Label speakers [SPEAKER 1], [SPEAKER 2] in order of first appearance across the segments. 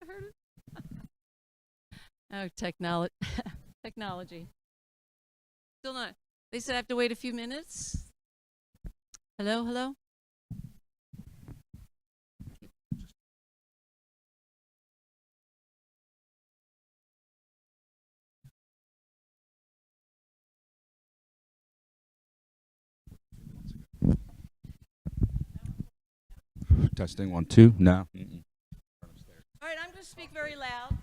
[SPEAKER 1] heard it. Oh, technology. Still not. They said I have to wait a few minutes. Hello, hello.
[SPEAKER 2] Testing 1 2. No.
[SPEAKER 1] All right, I'm going to speak very loud.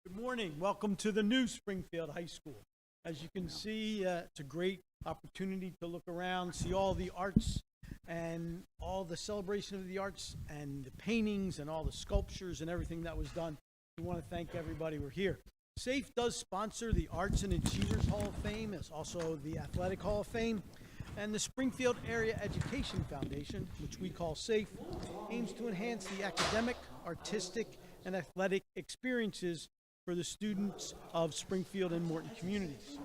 [SPEAKER 3] Good morning. Welcome to the new Springfield High School. As you can see, it's a great opportunity to look around, see all the arts and all the celebration of the arts and the paintings and all the sculptures and everything that was done. We want to thank everybody who are here. SAFE does sponsor the Arts and Achievers Hall of Fame. It's also the Athletic Hall of Fame. And the Springfield Area Education Foundation, which we call SAFE, aims to enhance the academic, artistic, and athletic experiences for the students of Springfield and Morton communities.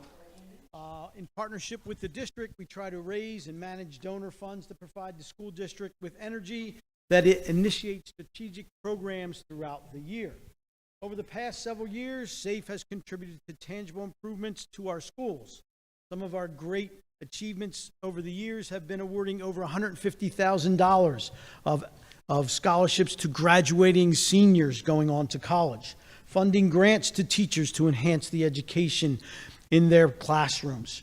[SPEAKER 3] In partnership with the district, we try to raise and manage donor funds to provide the school district with energy that it initiates strategic programs throughout the year. Over the past several years, SAFE has contributed to tangible improvements to our schools. Some of our great achievements over the years have been awarding over $150,000 of scholarships to graduating seniors going on to college, funding grants to teachers to enhance the education in their classrooms.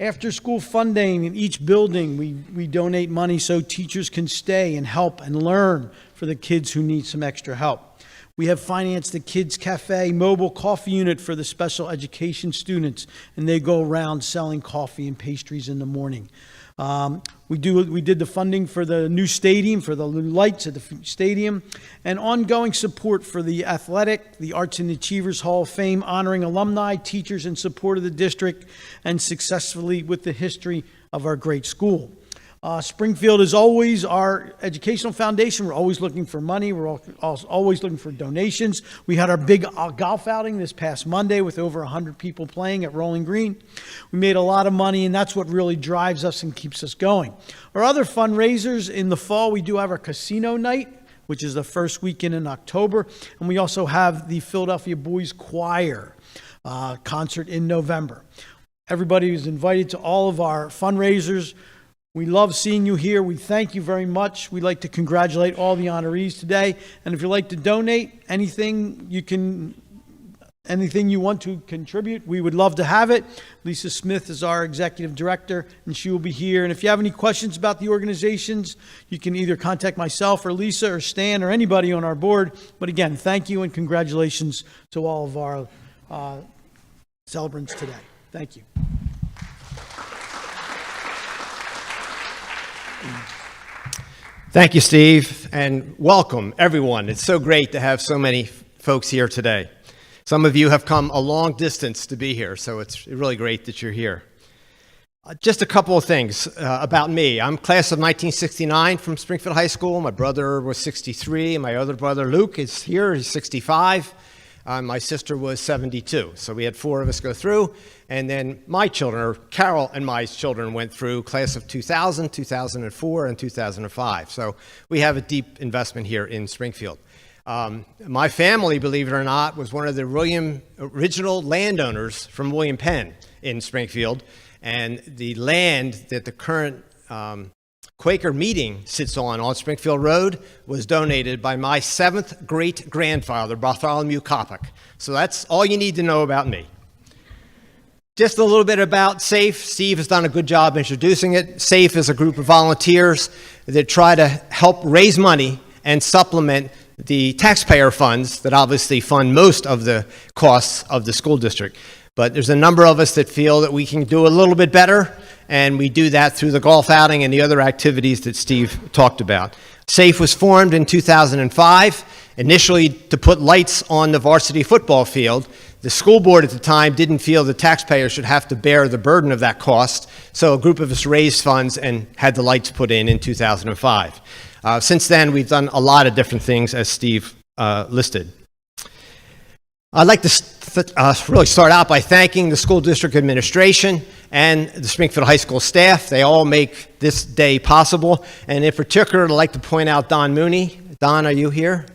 [SPEAKER 3] After school funding in each building, we donate money so teachers can stay and help and learn for the kids who need some extra help. We have financed the Kids Cafe mobile coffee unit for the special education students, and they go around selling coffee and pastries in the morning. We did the funding for the new stadium, for the lights at the stadium, and ongoing support for the athletic, the Arts and Achievers Hall of Fame, honoring alumni, teachers in support of the district, and successfully with the history of our great school. Springfield is always our educational foundation. We're always looking for money. We're always looking for donations. We had our big golf outing this past Monday with over 100 people playing at Rolling Green. We made a lot of money, and that's what really drives us and keeps us going. Our other fundraisers in the fall, we do have our casino night, which is the first weekend in October, and we also have the Philadelphia Boys Choir concert in November. Everybody is invited to all of our fundraisers. We love seeing you here. We thank you very much. We'd like to congratulate all the honorees today. And if you'd like to donate anything you want to contribute, we would love to have it. Lisa Smith is our executive director, and she will be here. And if you have any questions about the organizations, you can either contact myself or Lisa or Stan or anybody on our board. But again, thank you and congratulations to all of our celebrants today. Thank you.
[SPEAKER 4] Thank you, Steve, and welcome, everyone. It's so great to have so many folks here today. Some of you have come a long distance to be here, so it's really great that you're here. Just a couple of things about me. I'm class of 1969 from Springfield High School. My brother was 63, and my other brother, Luke, is here. He's 65. My sister was 72. So we had four of us go through, and then my children, or Carol and my children, went through class of 2000, 2004, and 2005. So we have a deep investment here in Springfield. My family, believe it or not, was one of the original landowners from William Penn in Springfield, and the land that the current Quaker meeting sits on Springfield Road was donated by my seventh great-grandfather, Bartholomew Coppock. So that's all you need to know about me. Just a little bit about SAFE. Steve has done a good job introducing it. SAFE is a group of volunteers that try to help raise money and supplement the taxpayer funds that obviously fund most of the costs of the school district. But there's a number of us that feel that we can do a little bit better, and we do that through the golf outing and the other activities that Steve talked about. SAFE was formed in 2005, initially to put lights on the varsity football field. The school board at the time didn't feel the taxpayers should have to bear the burden of that cost, so a group of us raised funds and had the lights put in 2005. Since then, we've done a lot of different things, as Steve listed. I'd like to really start out by thanking the school district administration and the Springfield High School staff. They all make this day possible. And in particular, I'd like to point out Don Mooney. Don, are you here?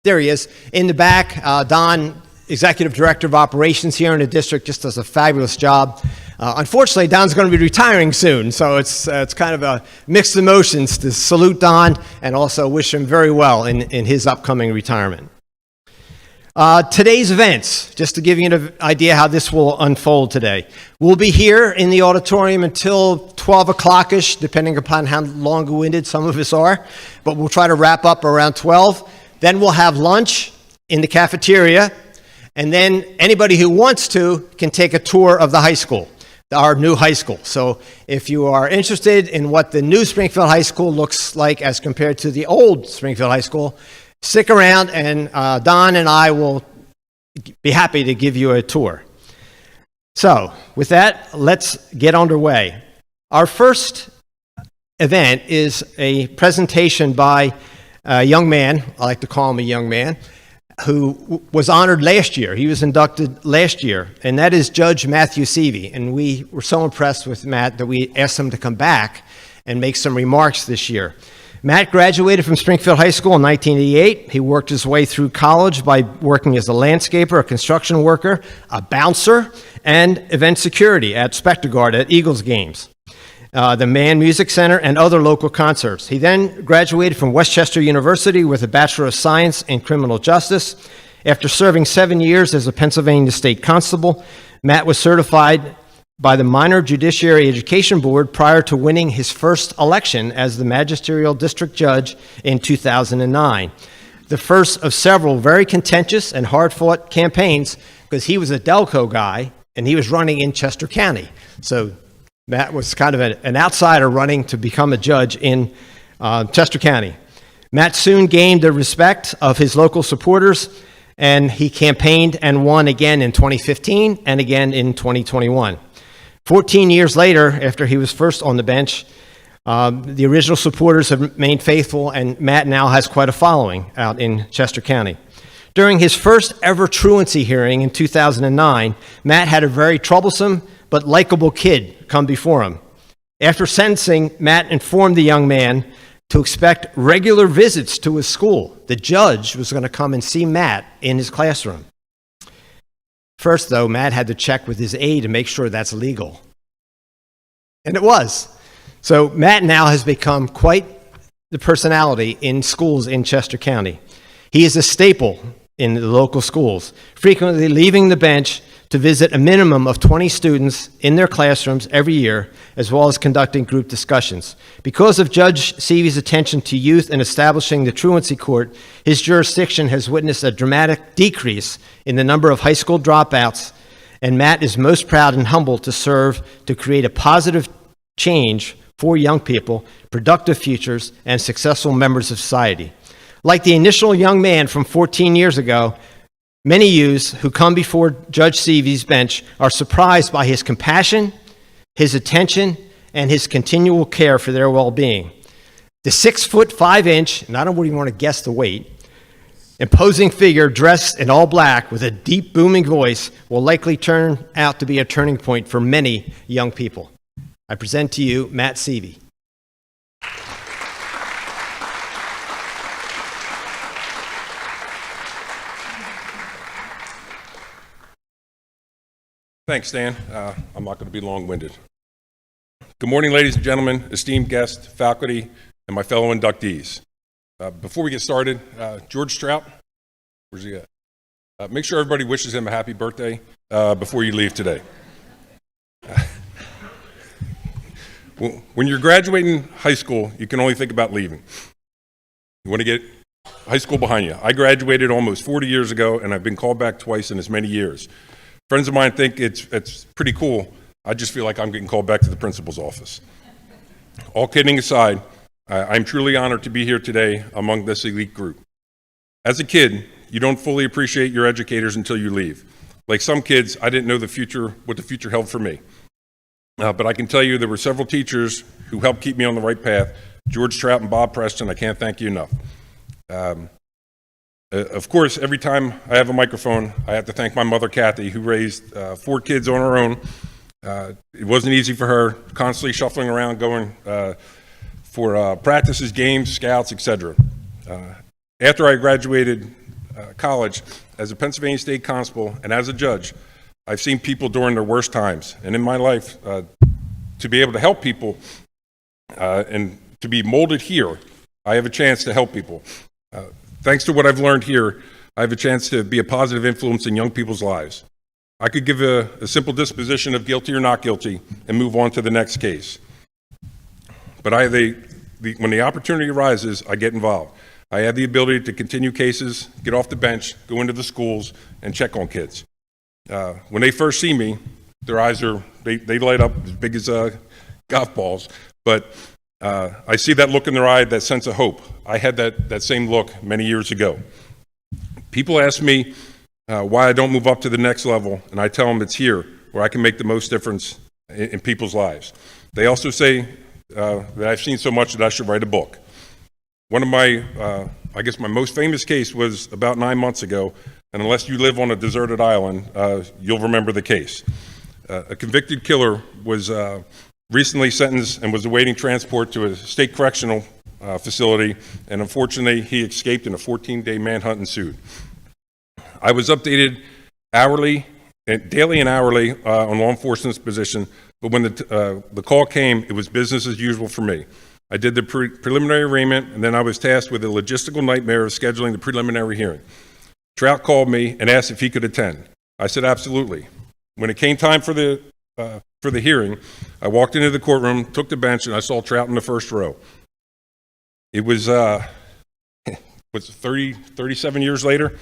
[SPEAKER 4] There he is. In the back, Don, Executive Director of Operations here in the district, just does a fabulous job. Unfortunately, Don's going to be retiring soon, so it's kind of a mixed emotions to salute Don and also wish him very well in his upcoming retirement. Today's events, just to give you an idea how this will unfold today. We'll be here in the auditorium until 12 o'clock-ish, depending upon how long-winded some of us are, but we'll try to wrap up around 12. Then we'll have lunch in the cafeteria, and then anybody who wants to can take a tour of the high school, our new high school. So if you are interested in what the new Springfield High School looks like as compared to the old Springfield High School, stick around, and Don and I will be happy to give you a tour. So, with that, let's get underway. Our first event is a presentation by a young man, I like to call him a young man, who was honored last year. He was inducted last year, and that is Judge Matthew Seavey. And we were so impressed with Matt that we asked him to come back and make some remarks this year. Matt graduated from Springfield High School in 1988. He worked his way through college by working as a landscaper, a construction worker, a bouncer, and event security at Spectre Guard at Eagles games, the Mann Music Center, and other local concerts. He then graduated from Westchester University with a Bachelor of Science in Criminal Justice. After serving 7 years as a Pennsylvania State Constable, Matt was certified by the Minor Judiciary Education Board prior to winning his first election as the Magisterial District Judge in 2009. The first of several very contentious and hard-fought campaigns, because he was a Delco guy and he was running in Chester County. So Matt was kind of an outsider running to become a judge in Chester County. Matt soon gained the respect of his local supporters, and he campaigned and won again in 2015 and again in 2021. 14 years later, after he was first on the bench, the original supporters have remained faithful, and Matt now has quite a following out in Chester County. During his first ever truancy hearing in 2009, Matt had a very troublesome but likable kid come before him. After sentencing, Matt informed the young man to expect regular visits to his school. The judge was going to come and see Matt in his classroom. First, though, Matt had to check with his aide to make sure that's legal. And it was. So Matt now has become quite the personality in schools in Chester County. He is a staple in the local schools, frequently leaving the bench to visit a minimum of 20 students in their classrooms every year, as well as conducting group discussions. Because of Judge Seavey's attention to youth and establishing the truancy court, his jurisdiction has witnessed a dramatic decrease in the number of high school dropouts, and Matt is most proud and humbled to serve to create a positive change for young people, productive futures, and successful members of society. Like the initial young man from 14 years ago, many youths who come before Judge Seavey's bench are surprised by his compassion, his attention, and his continual care for their well-being. The 6'5", and I don't even want to guess the weight, imposing figure dressed in all black with a deep booming voice will likely turn out to be a turning point for many young people. I present to you Matt Seavey.
[SPEAKER 5] Thanks, Dan. I'm not going to be long-winded. Good morning, ladies and gentlemen, esteemed guests, faculty, and my fellow inductees. Before we get started, George Strout, where's he at? Make sure everybody wishes him a happy birthday before you leave today. When you're graduating high school, you can only think about leaving. You want to get high school behind you. I graduated almost 40 years ago, and I've been called back twice in as many years. Friends of mine think it's pretty cool. I just feel like I'm getting called back to the principal's office. All kidding aside, I'm truly honored to be here today among this elite group. As a kid, you don't fully appreciate your educators until you leave. Like some kids, I didn't know what the future held for me. But I can tell you there were several teachers who helped keep me on the right path. George Trout and Bob Preston, I can't thank you enough. Of course, every time I have a microphone, I have to thank my mother, Kathy, who raised 4 kids on her own. It wasn't easy for her, constantly shuffling around, going for practices, games, scouts, etc. After I graduated college, as a Pennsylvania State Constable and as a judge, I've seen people during their worst times. And in my life, to be able to help people and to be molded here, I have a chance to help people. Thanks to what I've learned here, I have a chance to be a positive influence in young people's lives. I could give a simple disposition of guilty or not guilty and move on to the next case. But when the opportunity arises, I get involved. I have the ability to continue cases, get off the bench, go into the schools, and check on kids. When they first see me, their eyes they light up as big as golf balls, but I see that look in their eye, that sense of hope. I had that same look many years ago. People ask me why I don't move up to the next level, and I tell them it's here where I can make the most difference in people's lives. They also say that I've seen so much that I should write a book. One of my, I guess my most famous case was about 9 months ago, and unless you live on a deserted island, you'll remember the case. A convicted killer was recently sentenced and was awaiting transport to a state correctional facility, and unfortunately he escaped in a 14-day manhunt ensued. I was updated daily and hourly on law enforcement's position, but when the call came, it was business as usual for me. I did the preliminary arraignment, and then I was tasked with the logistical nightmare of scheduling the preliminary hearing. Trout called me and asked if he could attend. I said absolutely. When it came time for the hearing, I walked into the courtroom, took the bench, and I saw Trout in the first row. It was 37 years later.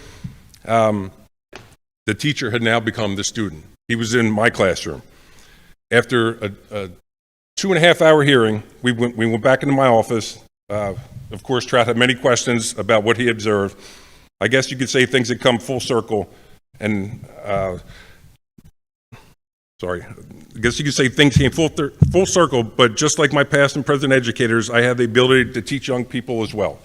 [SPEAKER 5] The teacher had now become the student. He was in my classroom. After a 2.5-hour hearing, we went back into my office. Of course, Trout had many questions about what he observed. I guess you could say things had come full circle, and I guess you could say things came full circle, but just like my past and present educators, I have the ability to teach young people as well.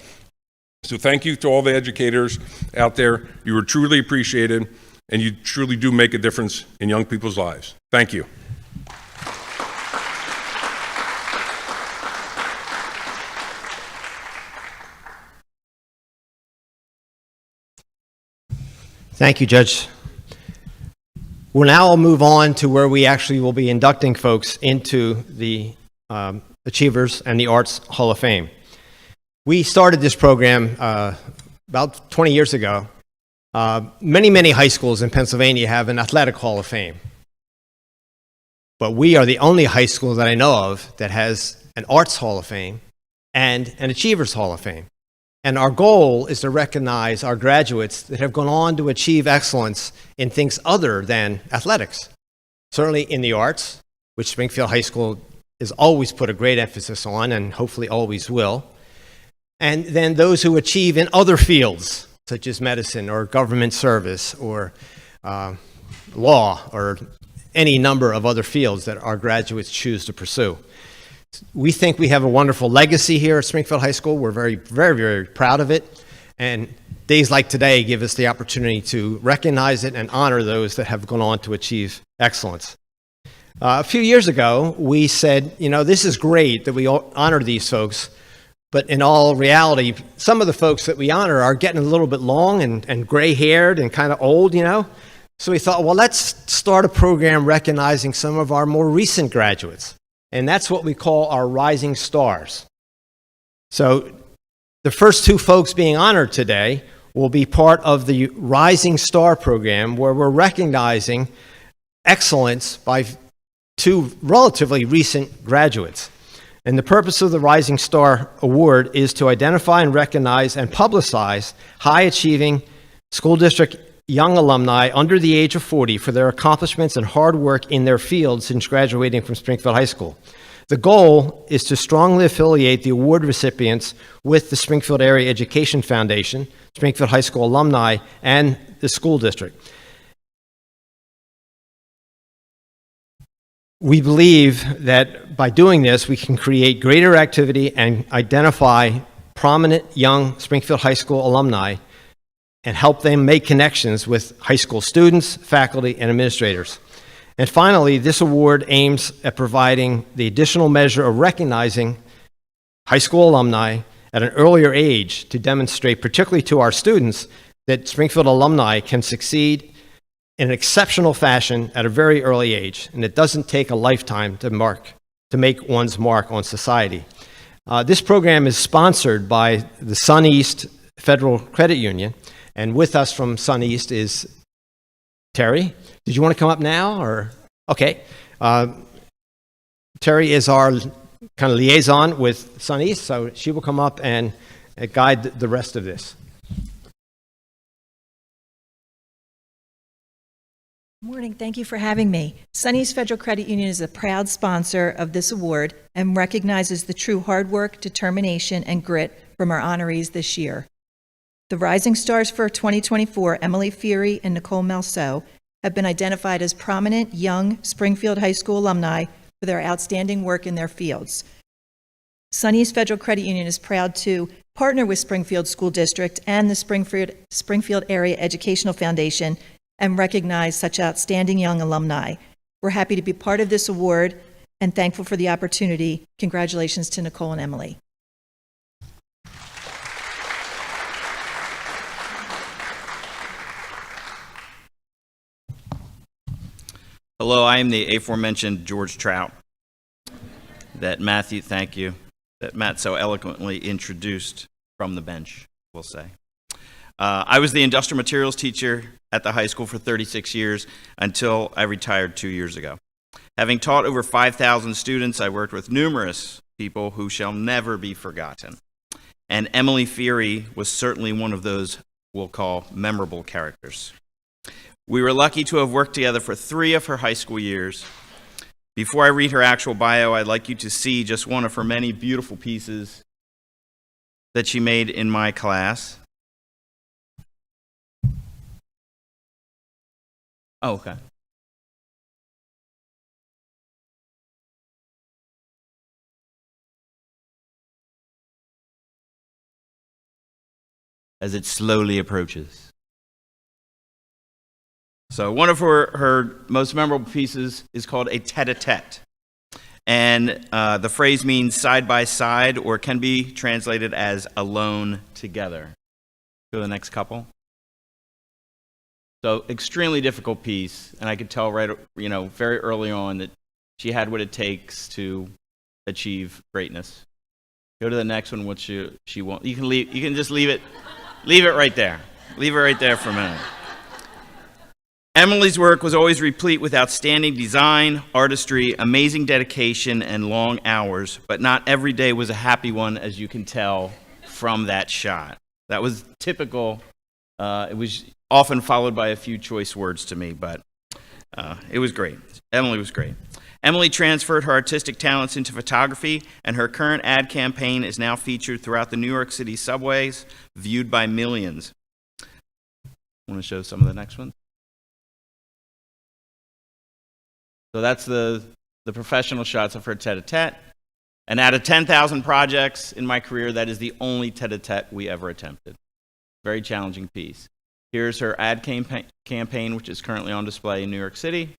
[SPEAKER 5] So thank you to all the educators out there. You are truly appreciated, and you truly do make a difference in young people's lives. Thank you.
[SPEAKER 4] Thank you, Judge. We'll now move on to where we actually will be inducting folks into the Achievers and the Arts Hall of Fame. We started this program about 20 years ago. Many high schools in Pennsylvania have an athletic Hall of Fame. But we are the only high school that I know of that has an Arts Hall of Fame and an Achievers Hall of Fame. And our goal is to recognize our graduates that have gone on to achieve excellence in things other than athletics. Certainly in the arts, which Springfield High School has always put a great emphasis on and hopefully always will. And then those who achieve in other fields, such as medicine or government service or law or any number of other fields that our graduates choose to pursue. We think we have a wonderful legacy here at Springfield High School. We're very proud of it. And days like today give us the opportunity to recognize it and honor those that have gone on to achieve excellence. A few years ago, we said, this is great that we honor these folks, but in all reality, some of the folks that we honor are getting a little bit long and gray-haired and kind of old, So we thought, well, let's start a program recognizing some of our more recent graduates. And that's what we call our Rising Stars. So the first two folks being honored today will be part of the Rising Star program, where we're recognizing excellence by two relatively recent graduates. And the purpose of the Rising Star Award is to identify and recognize and publicize high-achieving school district young alumni under the age of 40 for their accomplishments and hard work in their field since graduating from Springfield High School. The goal is to strongly affiliate the award recipients with the Springfield Area Education Foundation, Springfield High School alumni, and the school district. We believe that by doing this, we can create greater activity and identify prominent young Springfield High School alumni and help them make connections with high school students, faculty, and administrators. And finally, this award aims at providing the additional measure of recognizing high school alumni at an earlier age to demonstrate, particularly to our students, that Springfield alumni can succeed in an exceptional fashion at a very early age, and it doesn't take a lifetime to make one's mark on society. This program is sponsored by the Sun East Federal Credit Union, and with us from Sun East is Terry. Did you want to come up now, or? Okay. Terry is our kind of liaison with Sun East, so she will come up and guide the rest of this.
[SPEAKER 6] Morning. Thank you for having me. Sun East Federal Credit Union is a proud sponsor of this award and recognizes the true hard work, determination, and grit from our honorees this year. The Rising Stars for 2024, Emily Feary and Nicole Melso, have been identified as prominent young Springfield High School alumni for their outstanding work in their fields. Sun East Federal Credit Union is proud to partner with Springfield School District and the Springfield Area Educational Foundation and recognize such outstanding young alumni. We're happy to be part of this award and thankful for the opportunity. Congratulations to Nicole and Emily.
[SPEAKER 7] Hello, I am the aforementioned George Trout that thank you, that Matt so eloquently introduced from the bench, we'll say. I was the industrial materials teacher at the high school for 36 years until I retired 2 years ago. Having taught over 5,000 students, I worked with numerous people who shall never be forgotten. And Emily Feary was certainly one of those we'll call memorable characters. We were lucky to have worked together for 3 of her high school years. Before I read her actual bio, I'd like you to see just one of her many beautiful pieces that she made in my class. Oh, okay. As it slowly approaches. So one of her most memorable pieces is called a tete-a-tete. And the phrase means side by side, or can be translated as alone together. Go to the next couple. So extremely difficult piece, and I could tell very early on that she had what it takes to achieve greatness. Go to the next one, what she won't. You can just leave it right there. Leave it right there for a minute. Emily's work was always replete with outstanding design, artistry, amazing dedication, and long hours, but not every day was a happy one, as you can tell from that shot. That was typical. It was often followed by a few choice words to me, but it was great. Emily was great. Emily transferred her artistic talents into photography, and her current ad campaign is now featured throughout the New York City subways, viewed by millions. I want to show some of the next one. So that's the professional shots of her tete-a-tete. And out of 10,000 projects in my career, that is the only tete-a-tete we ever attempted. Very challenging piece. Here's her ad campaign, which is currently on display in New York City.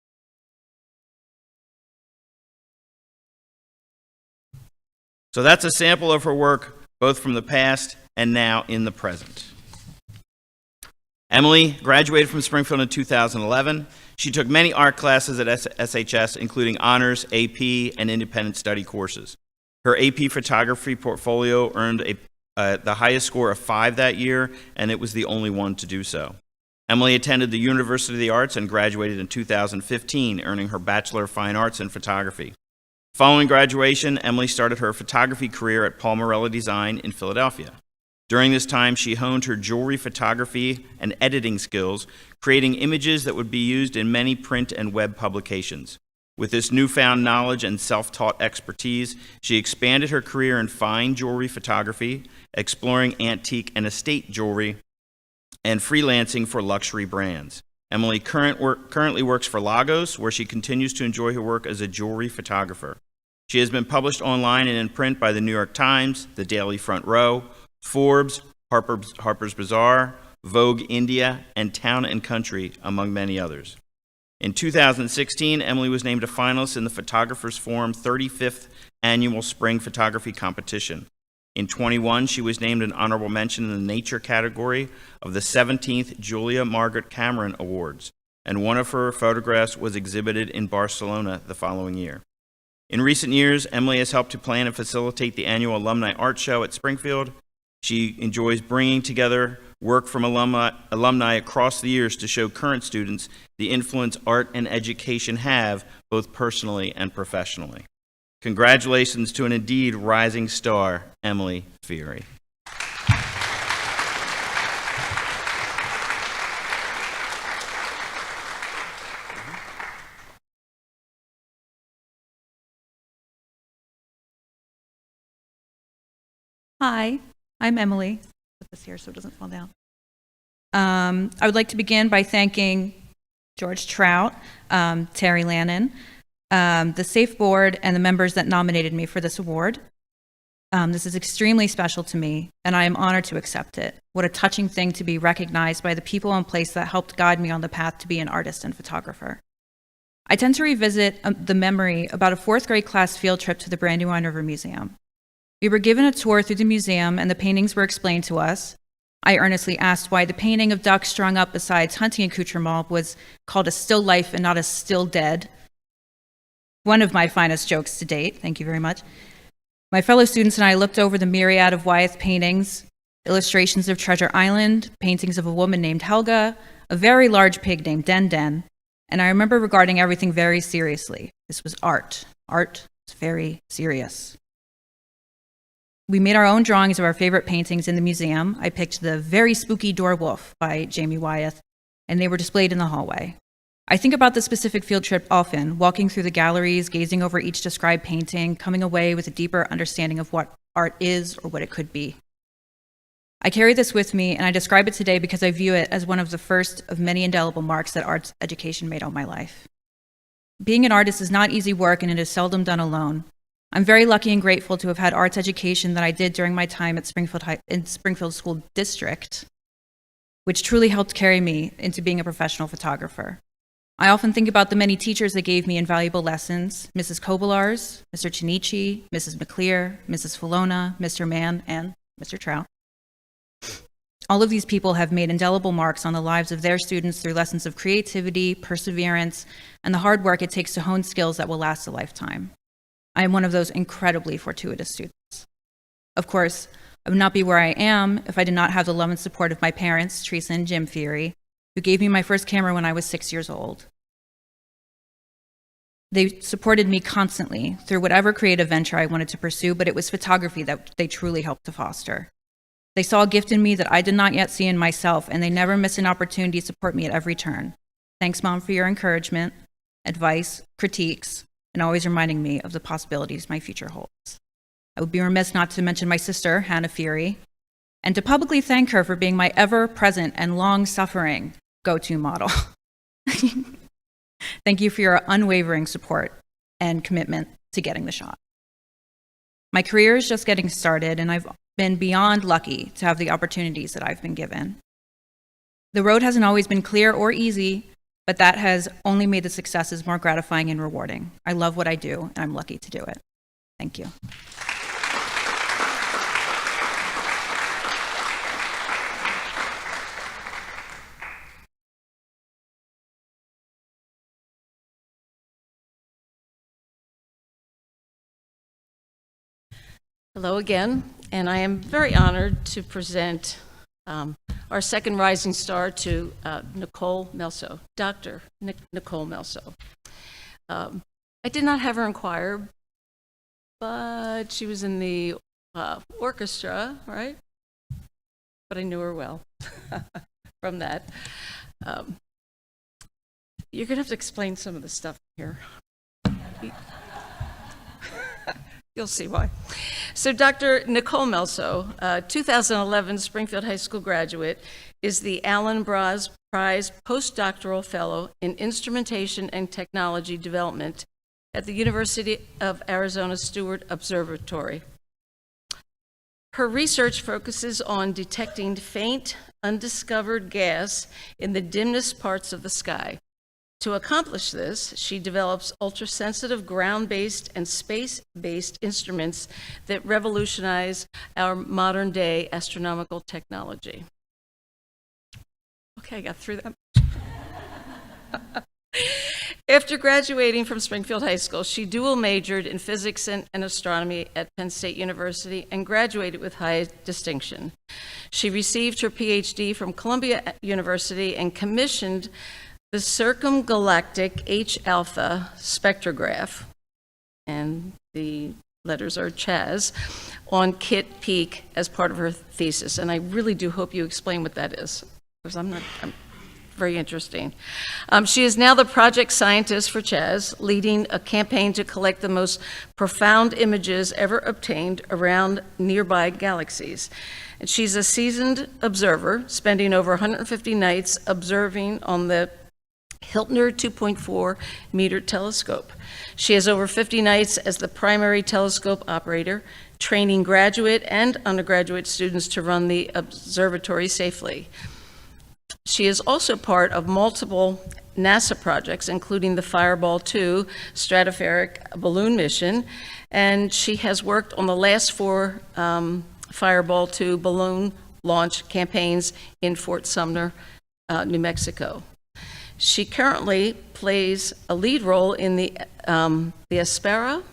[SPEAKER 7] So that's a sample of her work, both from the past and now in the present. Emily graduated from Springfield in 2011. She took many art classes at SHS, including honors, AP, and independent study courses. Her AP photography portfolio earned the highest score of 5 that year, and it was the only one to do so. Emily attended the University of the Arts and graduated in 2015, earning her Bachelor of Fine Arts in Photography. Following graduation, Emily started her photography career at Paul Morelli Design in Philadelphia. During this time, she honed her jewelry photography and editing skills, creating images that would be used in many print and web publications. With this newfound knowledge and self-taught expertise, she expanded her career in fine jewelry photography, exploring antique and estate jewelry, and freelancing for luxury brands. Emily currently works for Lagos, where she continues to enjoy her work as a jewelry photographer. She has been published online and in print by the New York Times, the Daily Front Row, Forbes, Harper's Bazaar, Vogue India, and Town and Country, among many others. In 2016, Emily was named a finalist in the Photographers Forum 35th Annual Spring Photography Competition. In 21, she was named an honorable mention in the nature category of the 17th Julia Margaret Cameron Awards, and one of her photographs was exhibited in Barcelona the following year. In recent years, Emily has helped to plan and facilitate the annual Alumni Art Show at Springfield. She enjoys bringing together work from alumni across the years to show current students the influence art and education have, both personally and professionally. Congratulations to an indeed rising star, Emily Fiery.
[SPEAKER 8] Hi, I'm Emily. Put this here so it doesn't fall down. I would like to begin by thanking George Trout, Terry Lannon, the SAFE Board, and the members that nominated me for this award. This is extremely special to me, and I am honored to accept it. What a touching thing to be recognized by the people in place that helped guide me on the path to be an artist and photographer. I tend to revisit the memory about a 4th grade class field trip to the Brandywine River Museum. We were given a tour through the museum, and the paintings were explained to us. I earnestly asked why the painting of ducks strung up beside hunting accoutrement was called a still life and not a still dead. One of my finest jokes to date, thank you very much. My fellow students and I looked over the myriad of Wyeth paintings, illustrations of Treasure Island, paintings of a woman named Helga, a very large pig named Den Den, and I remember regarding everything very seriously. This was art. Art was very serious. We made our own drawings of our favorite paintings in the museum. I picked the Very Spooky Door Wolf by Jamie Wyeth, and they were displayed in the hallway. I think about the specific field trip often, walking through the galleries, gazing over each described painting, coming away with a deeper understanding of what art is or what it could be. I carry this with me, and I describe it today because I view it as one of the first of many indelible marks that arts education made on my life. Being an artist is not easy work, and it is seldom done alone. I'm very lucky and grateful to have had arts education that I did during my time at Springfield School District, which truly helped carry me into being a professional photographer. I often think about the many teachers that gave me invaluable lessons: Mrs. Kobolars, Mr. Chinichi, Mrs. McClear, Mrs. Filona, Mr. Mann, and Mr. Trout. All of these people have made indelible marks on the lives of their students through lessons of creativity, perseverance, and the hard work it takes to hone skills that will last a lifetime. I am one of those incredibly fortuitous students. Of course, I would not be where I am if I did not have the love and support of my parents, Teresa and Jim Feary, who gave me my first camera when I was 6 years old. They supported me constantly through whatever creative venture I wanted to pursue, but it was photography that they truly helped to foster. They saw a gift in me that I did not yet see in myself, and they never missed an opportunity to support me at every turn. Thanks, Mom, for your encouragement, advice, critiques, and always reminding me of the possibilities my future holds. I would be remiss not to mention my sister, Hannah Feary, and to publicly thank her for being my ever-present and long-suffering go-to model. Thank you for your unwavering support and commitment to getting the shot. My career is just getting started, and I've been beyond lucky to have the opportunities that I've been given. The road hasn't always been clear or easy, but that has only made the successes more gratifying and rewarding. I love what I do, and I'm lucky to do it. Thank you.
[SPEAKER 1] Hello again, and I am very honored to present our second rising star to Nicole Melso, Dr. Nicole Melso. I did not have her in choir, but she was in the orchestra, right? But I knew her well from that. You're going to have to explain some of the stuff here. You'll see why. So Dr. Nicole Melso, 2011 Springfield High School graduate, is the Allen Braz Prize Postdoctoral Fellow in Instrumentation and Technology Development at the University of Arizona Stewart Observatory. Her research focuses on detecting faint, undiscovered gas in the dimmest parts of the sky. To accomplish this, she develops ultrasensitive ground-based and space-based instruments that revolutionize our modern-day astronomical technology. Okay, I got through that. After graduating from Springfield High School, she dual majored in physics and astronomy at Penn State University and graduated with high distinction. She received her PhD from Columbia University and commissioned the circumgalactic H-alpha spectrograph, and the letters are CHAS, on Kitt Peak as part of her thesis. And I really do hope you explain what that is, because I'm very interesting. She is now the project scientist for CHAS, leading a campaign to collect the most profound images ever obtained around nearby galaxies. And she's a seasoned observer, spending over 150 nights observing on the Hiltner 2.4 meter telescope. She has over 50 nights as the primary telescope operator, training graduate and undergraduate students to run the observatory safely. She is also part of multiple NASA projects, including the Fireball 2 stratospheric balloon mission, and she has worked on the last 4 Fireball 2 balloon launch campaigns in Fort Sumner, New Mexico. She currently plays a lead role in the Aspera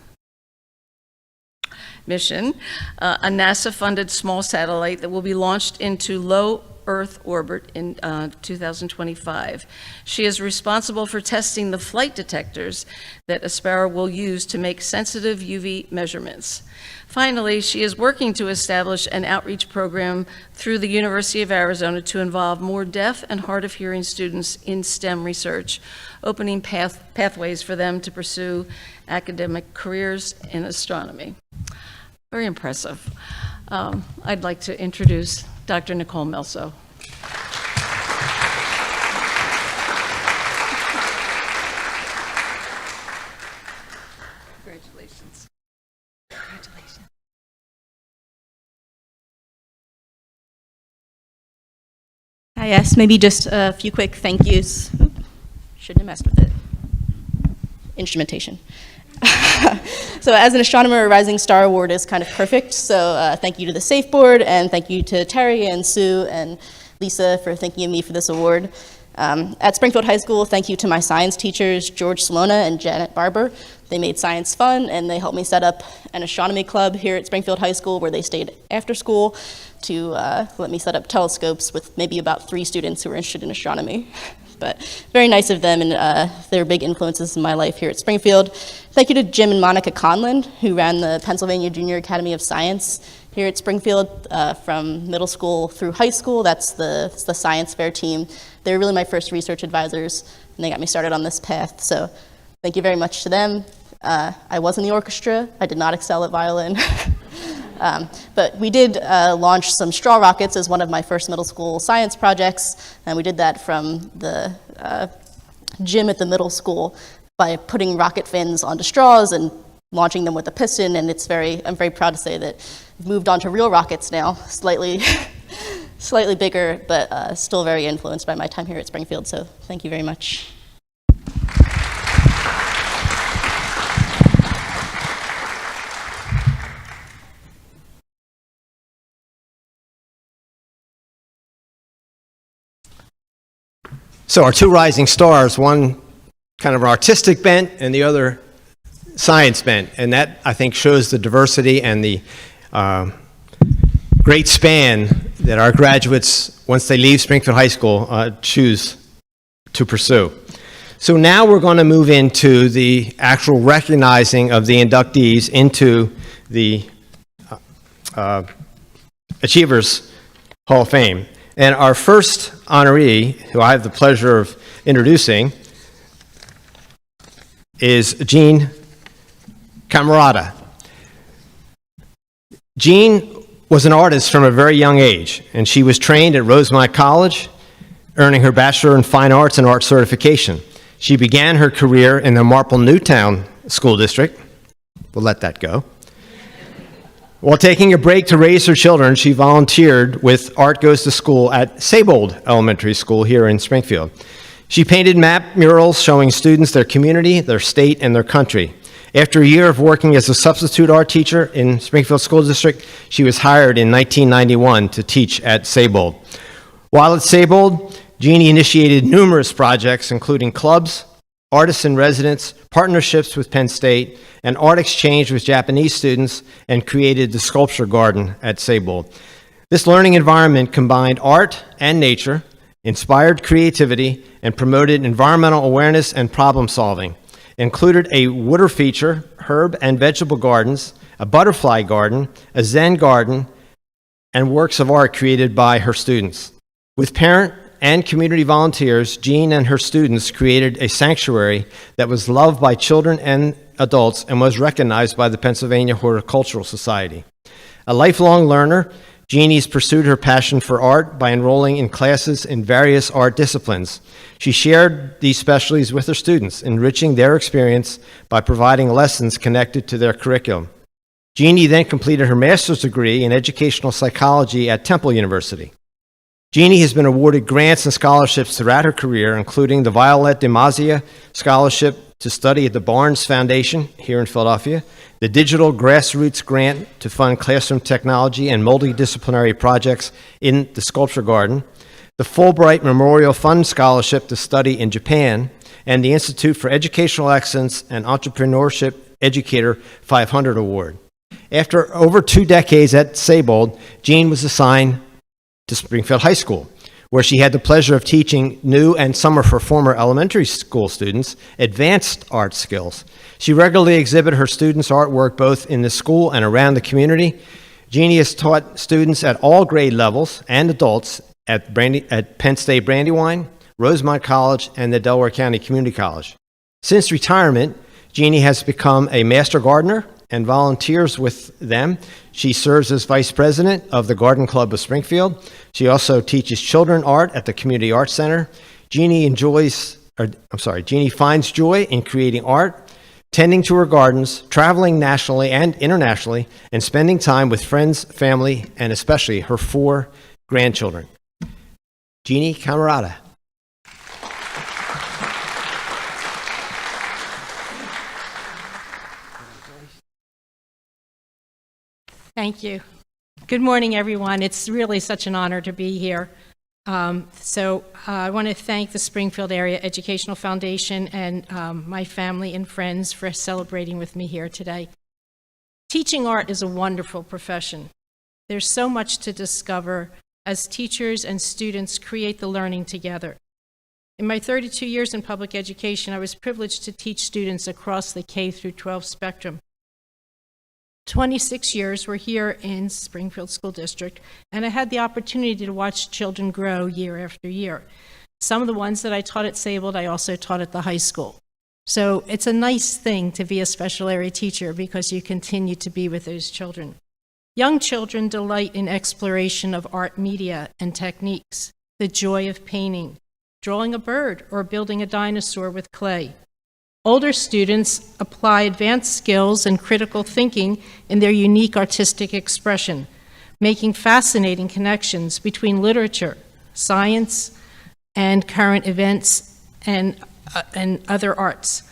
[SPEAKER 1] mission, a NASA-funded small satellite that will be launched into low Earth orbit in 2025. She is responsible for testing the flight detectors that Aspera will use to make sensitive UV measurements. Finally, she is working to establish an outreach program through the University of Arizona to involve more deaf and hard of hearing students in STEM research, opening pathways for them to pursue academic careers in astronomy. Very impressive. I'd like to introduce Dr. Nicole Melso. Congratulations. Congratulations.
[SPEAKER 9] Hi, yes, maybe just a few quick thank yous. Shouldn't have messed with it. Instrumentation. So as an astronomer, a Rising Star Award is kind of perfect. So thank you to the Safe Board, and thank you to Terry and Sue and Lisa for thinking of me for this award. At Springfield High School, thank you to my science teachers, George Salona and Janet Barber. They made science fun, and they helped me set up an astronomy club here at Springfield High School where they stayed after school to let me set up telescopes with maybe about 3 students who were interested in astronomy. But very nice of them, and they're big influences in my life here at Springfield. Thank you to Jim and Monica Conlon, who ran the Pennsylvania Junior Academy of Science here at Springfield from middle school through high school. That's the science fair team. They were really my first research advisors, and they got me started on this path. So thank you very much to them. I was in the orchestra. I did not excel at violin. But we did launch some straw rockets as one of my first middle school science projects, and we did that from the gym at the middle school by putting rocket fins onto straws and launching them with a piston, and I'm very proud to say that we've moved on to real rockets now, slightly bigger, but still very influenced by my time here at Springfield, so thank you very much.
[SPEAKER 4] So our 2 rising stars, one kind of artistic bent and the other science bent, and that, I think, shows the diversity and the great span that our graduates, once they leave Springfield High School, choose to pursue. So now we're going to move into the actual recognizing of the inductees into the Achievers Hall of Fame. And our first honoree, who I have the pleasure of introducing, is Jean Camerata. Jean was an artist from a very young age, and she was trained at Rosemont College, earning her Bachelor in Fine Arts and Art certification. She began her career in the Marple Newtown School District. We'll let that go. While taking a break to raise her children, she volunteered with Art Goes to School at Saybold Elementary School here in Springfield. She painted map murals showing students their community, their state, and their country. After a year of working as a substitute art teacher in Springfield School District, she was hired in 1991 to teach at Saybold. While at Saybold, Jeannie initiated numerous projects, including clubs, artists in residence, partnerships with Penn State, and art exchange with Japanese students, and created the sculpture garden at Saybold. This learning environment combined art and nature, inspired creativity, and promoted environmental awareness and problem solving. Included a water feature, herb and vegetable gardens, a butterfly garden, a Zen garden, and works of art created by her students. With parent and community volunteers, Jean and her students created a sanctuary that was loved by children and adults and was recognized by the Pennsylvania Horticultural Society. A lifelong learner, Jeannie's pursued her passion for art by enrolling in classes in various art disciplines. She shared these specialties with her students, enriching their experience by providing lessons connected to their curriculum. Jeannie then completed her master's degree in educational psychology at Temple University. Jeannie has been awarded grants and scholarships throughout her career, including the Violette DiMazzia Scholarship to study at the Barnes Foundation here in Philadelphia, the Digital Grassroots Grant to fund classroom technology and multidisciplinary projects in the Sculpture Garden, the Fulbright Memorial Fund Scholarship to study in Japan, and the Institute for Educational Excellence and Entrepreneurship Educator 500 Award. After over 2 decades at Saybold, Jean was assigned to Springfield High School, where she had the pleasure of teaching new and some of her former elementary school students advanced art skills. She regularly exhibited her students' artwork both in the school and around the community. Jeannie has taught students at all grade levels and adults at Penn State Brandywine, Rosemont College, and the Delaware County Community College. Since retirement, Jeannie has become a master gardener and volunteers with them. She serves as vice president of the Garden Club of Springfield. She also teaches children art at the Community Arts Center. Jeannie finds joy in creating art, tending to her gardens, traveling nationally and internationally, and spending time with friends, family, and especially her 4 grandchildren. Jeannie Camerata.
[SPEAKER 10] Thank you. Good morning, everyone. It's really such an honor to be here. I want to thank the Springfield Area Educational Foundation and my family and friends for celebrating with me here today. Teaching art is a wonderful profession. There's so much to discover as teachers and students create the learning together. In my 32 years in public education, I was privileged to teach students across the K through 12 spectrum. 26 years were here in Springfield School District, and I had the opportunity to watch children grow year after year. Some of the ones that I taught at Sable, I also taught at the high school. So it's a nice thing to be a special area teacher because you continue to be with those children. Young children delight in exploration of art media and techniques, the joy of painting, drawing a bird, or building a dinosaur with clay. Older students apply advanced skills and critical thinking in their unique artistic expression, making fascinating connections between literature, science, and current events and other arts.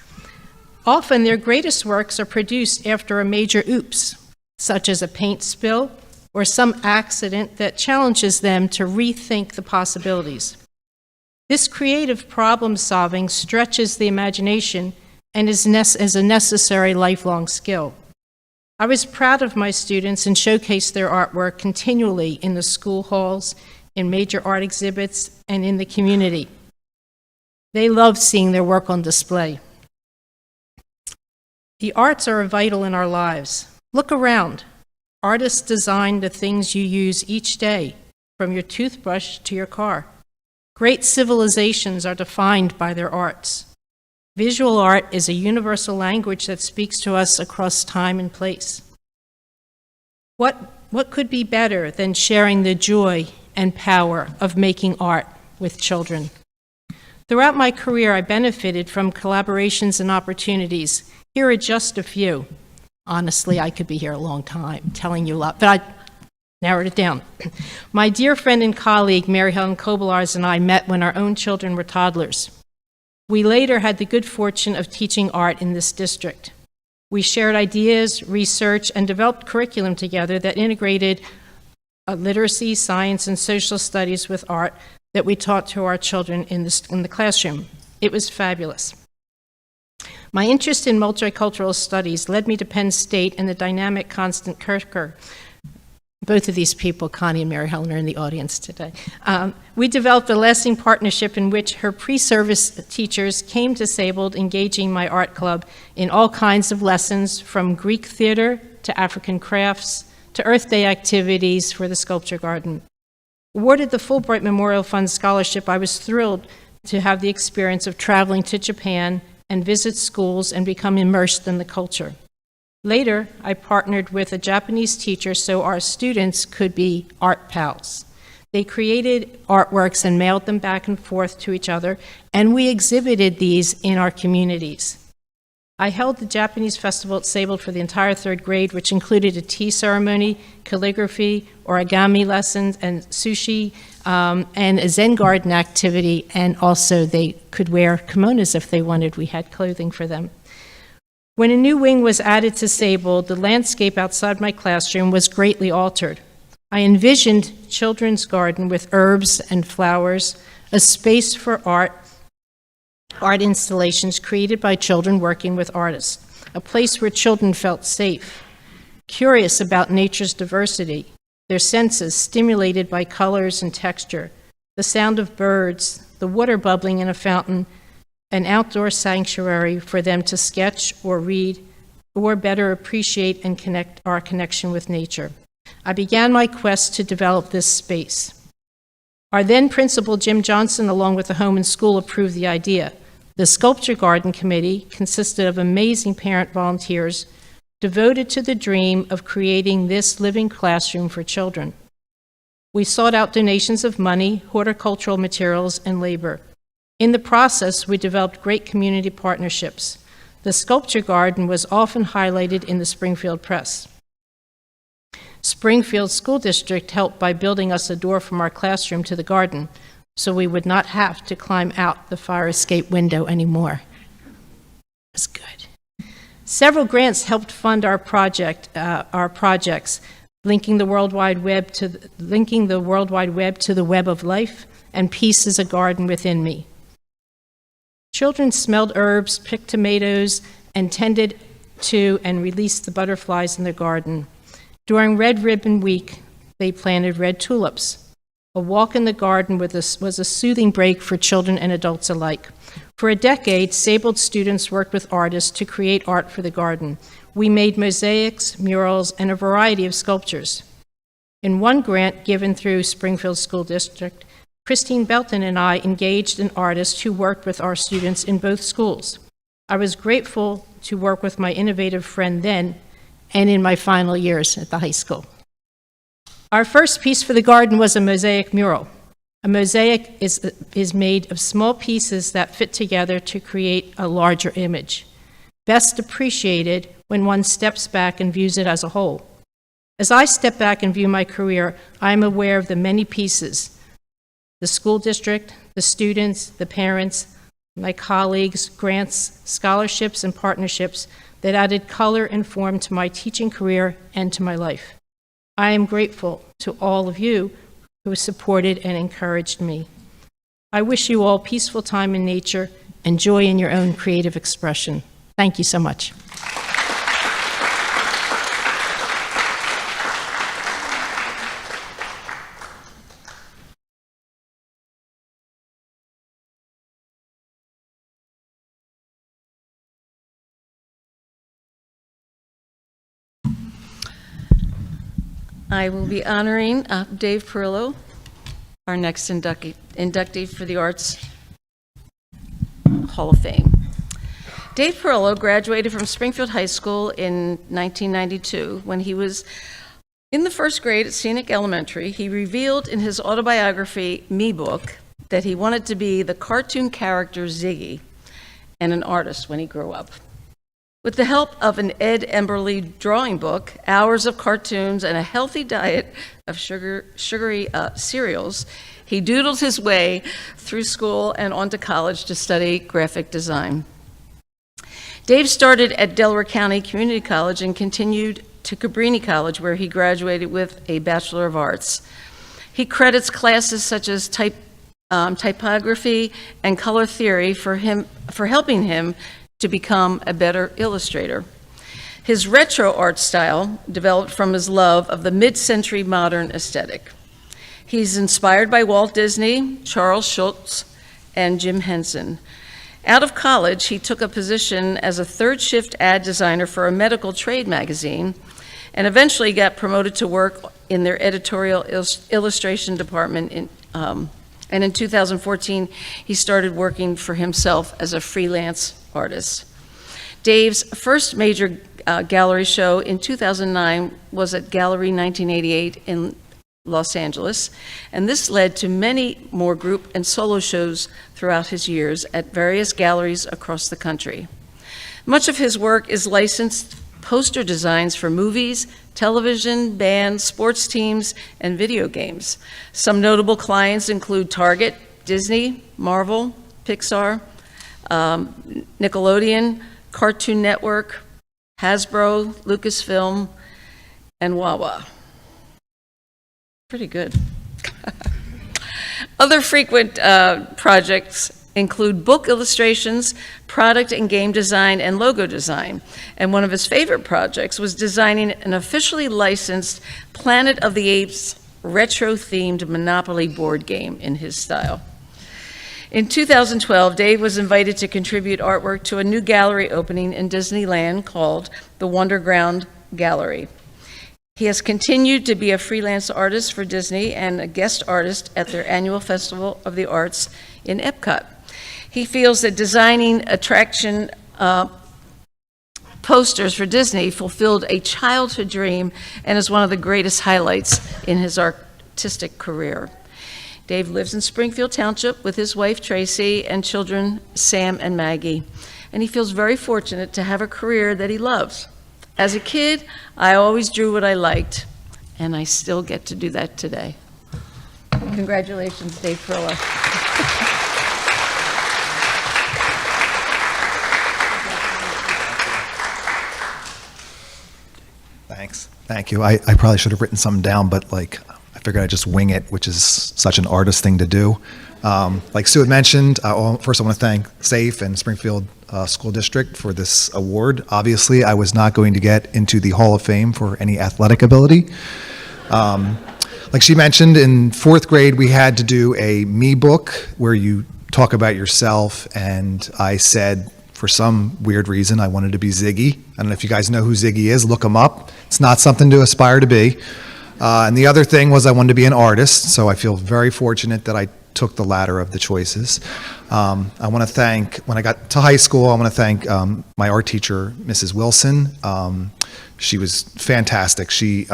[SPEAKER 10] Often their greatest works are produced after a major oops, such as a paint spill or some accident that challenges them to rethink the possibilities. This creative problem-solving stretches the imagination and is a necessary lifelong skill. I was proud of my students and showcased their artwork continually in the school halls, in major art exhibits, and in the community. They loved seeing their work on display. The arts are vital in our lives. Look around. Artists design the things you use each day, from your toothbrush to your car. Great civilizations are defined by their arts. Visual art is a universal language that speaks to us across time and place. What could be better than sharing the joy and power of making art with children? Throughout my career, I benefited from collaborations and opportunities. Here are just a few. Honestly, I could be here a long time telling you a lot, but I narrowed it down. My dear friend and colleague, Mary Helen Kobolars, and I met when our own children were toddlers. We later had the good fortune of teaching art in this district. We shared ideas, research, and developed curriculum together that integrated literacy, science, and social studies with art that we taught to our children in the classroom. It was fabulous. My interest in multicultural studies led me to Penn State and the dynamic Constant Kirker. Both of these people, Connie and Mary Helen, are in the audience today. We developed a lasting partnership in which her pre-service teachers came disabled, engaging my art club in all kinds of lessons, from Greek theater to African crafts to Earth Day activities for the Sculpture Garden. Awarded the Fulbright Memorial Fund Scholarship, I was thrilled to have the experience of traveling to Japan and visit schools and become immersed in the culture. Later, I partnered with a Japanese teacher so our students could be art pals. They created artworks and mailed them back and forth to each other, and we exhibited these in our communities. I held the Japanese festival at Sable for the entire third grade, which included a tea ceremony, calligraphy, origami lessons, and sushi, and a Zen garden activity, and also they could wear kimonos if they wanted. We had clothing for them. When a new wing was added to Sable, the landscape outside my classroom was greatly altered. I envisioned children's garden with herbs and flowers, a space for art installations created by children working with artists, a place where children felt safe, curious about nature's diversity, their senses stimulated by colors and texture, the sound of birds, the water bubbling in a fountain, an outdoor sanctuary for them to sketch or read or better appreciate and connect our connection with nature. I began my quest to develop this space. Our then principal, Jim Johnson, along with the home and school, approved the idea. The Sculpture Garden Committee consisted of amazing parent volunteers devoted to the dream of creating this living classroom for children. We sought out donations of money, horticultural materials, and labor. In the process, we developed great community partnerships. The Sculpture Garden was often highlighted in the Springfield Press. Springfield School District helped by building us a door from our classroom to the garden, so we would not have to climb out the fire escape window anymore. It was good. Several grants helped fund our projects. linking the World Wide Web to the web of life, and peace is a garden within me. Children smelled herbs, picked tomatoes, and tended to and released the butterflies in their garden. During Red Ribbon Week, they planted red tulips. A walk in the garden was a soothing break for children and adults alike. For a decade, Sabled students worked with artists to create art for the garden. We made mosaics, murals, and a variety of sculptures. In one grant given through Springfield School District, Christine Belton and I engaged an artist who worked with our students in both schools. I was grateful to work with my innovative friend then and in my final years at the high school. Our first piece for the garden was a mosaic mural. A mosaic is made of small pieces that fit together to create a larger image, best appreciated when one steps back and views it as a whole. As I step back and view my career, I am aware of the many pieces: the school district, the students, the parents, my colleagues, grants, scholarships, and partnerships that added color and form to my teaching career and to my life. I am grateful to all of you who supported and encouraged me. I wish you all peaceful time in nature and joy in your own creative expression. Thank you so much.
[SPEAKER 1] I will be honoring Dave Perillo, our next inductee for the Arts Hall of Fame. Dave Perillo graduated from Springfield High School in 1992. When he was in the first grade at Scenic Elementary, he revealed in his autobiography, Me Book, that he wanted to be the cartoon character Ziggy and an artist when he grew up. With the help of an Ed Emberley drawing book, hours of cartoons, and a healthy diet of sugary cereals, he doodled his way through school and on to college to study graphic design. Dave started at Delaware County Community College and continued to Cabrini College, where he graduated with a Bachelor of Arts. He credits classes such as typography and color theory for helping him to become a better illustrator. His retro art style developed from his love of the mid-century modern aesthetic. He's inspired by Walt Disney, Charles Schulz, and Jim Henson. Out of college, he took a position as a third-shift ad designer for a medical trade magazine and eventually got promoted to work in their editorial illustration department. And in 2014, he started working for himself as a freelance artist. Dave's first major gallery show in 2009 was at Gallery 1988 in Los Angeles, and this led to many more group and solo shows throughout his years at various galleries across the country. Much of his work is licensed poster designs for movies, television, bands, sports teams, and video games. Some notable clients include Target, Disney, Marvel, Pixar, Nickelodeon, Cartoon Network, Hasbro, Lucasfilm, and Wawa. Pretty good. Other frequent projects include book illustrations, product and game design, and logo design. And one of his favorite projects was designing an officially licensed Planet of the Apes retro-themed Monopoly board game in his style. In 2012, Dave was invited to contribute artwork to a new gallery opening in Disneyland called the Wonderground Gallery. He has continued to be a freelance artist for Disney and a guest artist at their annual Festival of the Arts in Epcot. He feels that designing attraction posters for Disney fulfilled a childhood dream and is one of the greatest highlights in his artistic career. Dave lives in Springfield Township with his wife Tracy and children Sam and Maggie, and he feels very fortunate to have a career that he loves. As a kid, I always drew what I liked, and I still get to do that today. Congratulations, Dave Perillo.
[SPEAKER 11] Thanks. Thank you. I probably should have written something down, but like I figured I'd just wing it, which is such an artist thing to do. Like Sue had mentioned, first I want to thank SAFE and Springfield School District for this award. Obviously, I was not going to get into the Hall of Fame for any athletic ability. Like she mentioned, in 4th grade, we had to do a me book where you talk about yourself, and I said, for some weird reason, I wanted to be Ziggy. I don't know if you guys know who Ziggy is. Look him up. It's not something to aspire to be. And the other thing was I wanted to be an artist, so I feel very fortunate that I took the latter of the choices. I want to thank, when I got to high school, I want to thank my art teacher, Mrs. Wilson. She was fantastic. She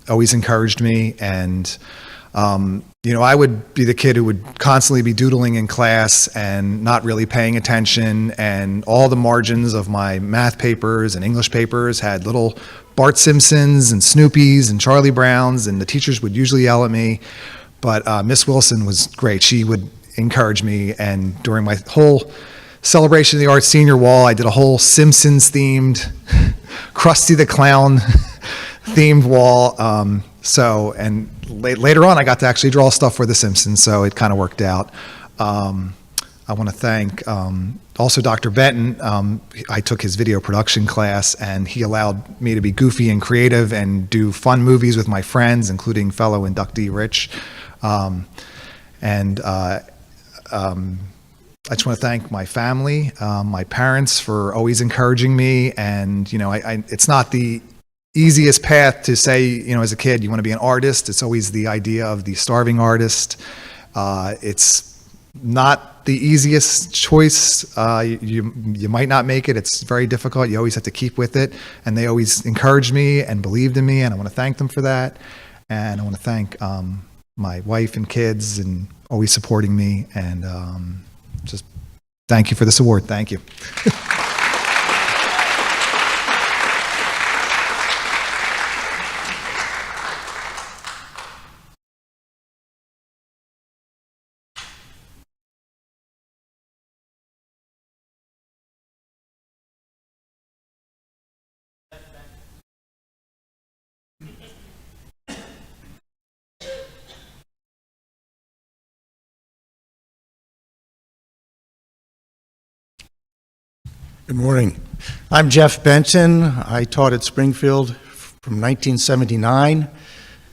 [SPEAKER 11] always encouraged me, and you know, I would be the kid who would constantly be doodling in class and not really paying attention, and all the margins of my math papers and English papers had little Bart Simpsons and Snoopies and Charlie Browns, and the teachers would usually yell at me. But Miss Wilson was great. She would encourage me, and during my whole Celebration of the Arts senior wall, I did a whole Simpsons-themed, Krusty the Clown themed wall. And later on, I got to actually draw stuff for The Simpsons, so it kind of worked out. I want to thank also Dr. Benton. I took his video production class, and he allowed me to be goofy and creative and do fun movies with my friends, including fellow inductee Rich. I just want to thank my family, my parents, for always encouraging me. And, you know, it's not the easiest path to say, you know, as a kid, you want to be an artist. It's always the idea of the starving artist. It's not the easiest choice. You might not make it. It's very difficult. You always have to keep with it. And they always encouraged me and believed in me, and I want to thank them for that. And I want to thank my wife and kids, and always supporting me. And just thank you for this award. Thank you.
[SPEAKER 12] Good morning. I'm Jeff Benson. I taught at Springfield from 1979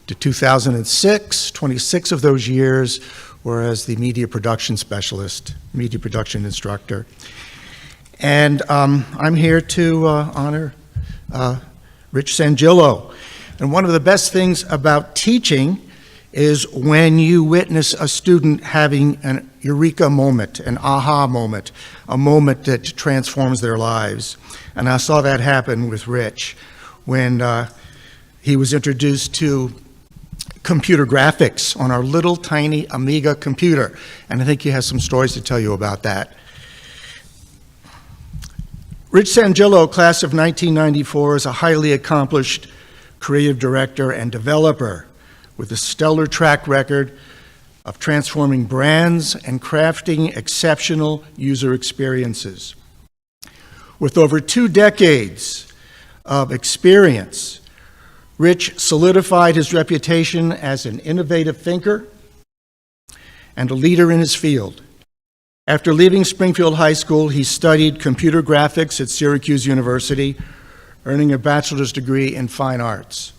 [SPEAKER 12] to 2006. 26 of those years were as the media production specialist, media production instructor. And I'm here to honor Rich Sangillo. And one of the best things about teaching is when you witness a student having an eureka moment, an aha moment, a moment that transforms their lives. And I saw that happen with Rich when he was introduced to computer graphics on our little tiny Amiga computer. And I think he has some stories to tell you about that. Rich Sangillo, class of 1994, is a highly accomplished creative director and developer with a stellar track record of transforming brands and crafting exceptional user experiences. With over 2 decades of experience, Rich solidified his reputation as an innovative thinker and a leader in his field. After leaving Springfield High School, he studied computer graphics at Syracuse University, earning a bachelor's degree in fine arts.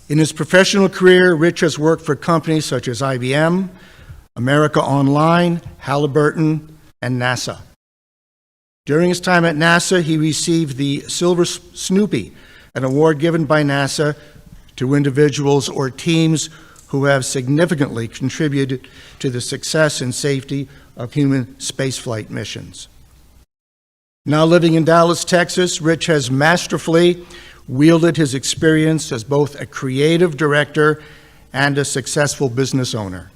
[SPEAKER 12] In his professional career, Rich has worked for companies such as IBM, America Online, Halliburton, and NASA. During his time at NASA, he received the Silver Snoopy, an award given by NASA to individuals or teams who have significantly contributed to the success and safety of human spaceflight missions. Now living in Dallas, Texas, Rich has masterfully wielded his experience as both a creative director and a successful business owner.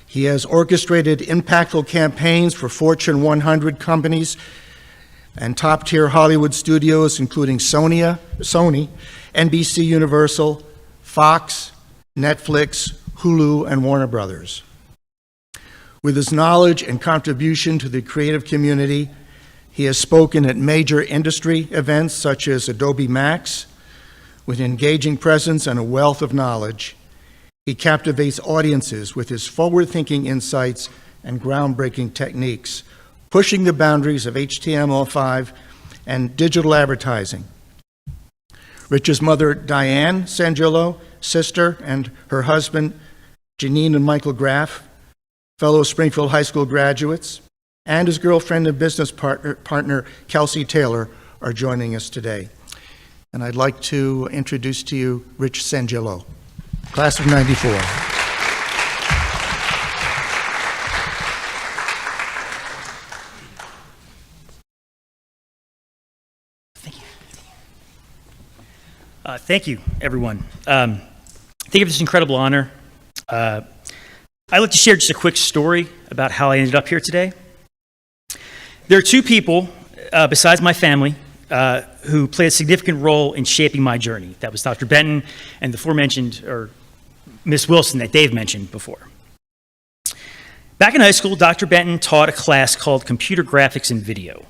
[SPEAKER 12] He has orchestrated impactful campaigns for Fortune 100 companies and top-tier Hollywood studios, including Sony, NBC Universal, Fox, Netflix, Hulu, and Warner Brothers. With his knowledge and contribution to the creative community, He has spoken at major industry events such as Adobe Max. With engaging presence and a wealth of knowledge, he captivates audiences with his forward-thinking insights and groundbreaking techniques, pushing the boundaries of HTML5 and digital advertising. Rich's mother, Diane Sangillo, sister, and her husband, Janine and Michael Graff, fellow Springfield High School graduates, and his girlfriend and business partner, Kelsey Taylor, are joining us today. And I'd like to introduce to you Rich Sangillo, class of '94.
[SPEAKER 13] Thank you, everyone. Thank you for this incredible honor. I'd like to share just a quick story about how I ended up here today. There are two people, besides my family, who played a significant role in shaping my journey. That was Dr. Benton and the aforementioned, or Miss Wilson that Dave mentioned before. Back in high school, Dr. Benton taught a class called Computer Graphics and Video.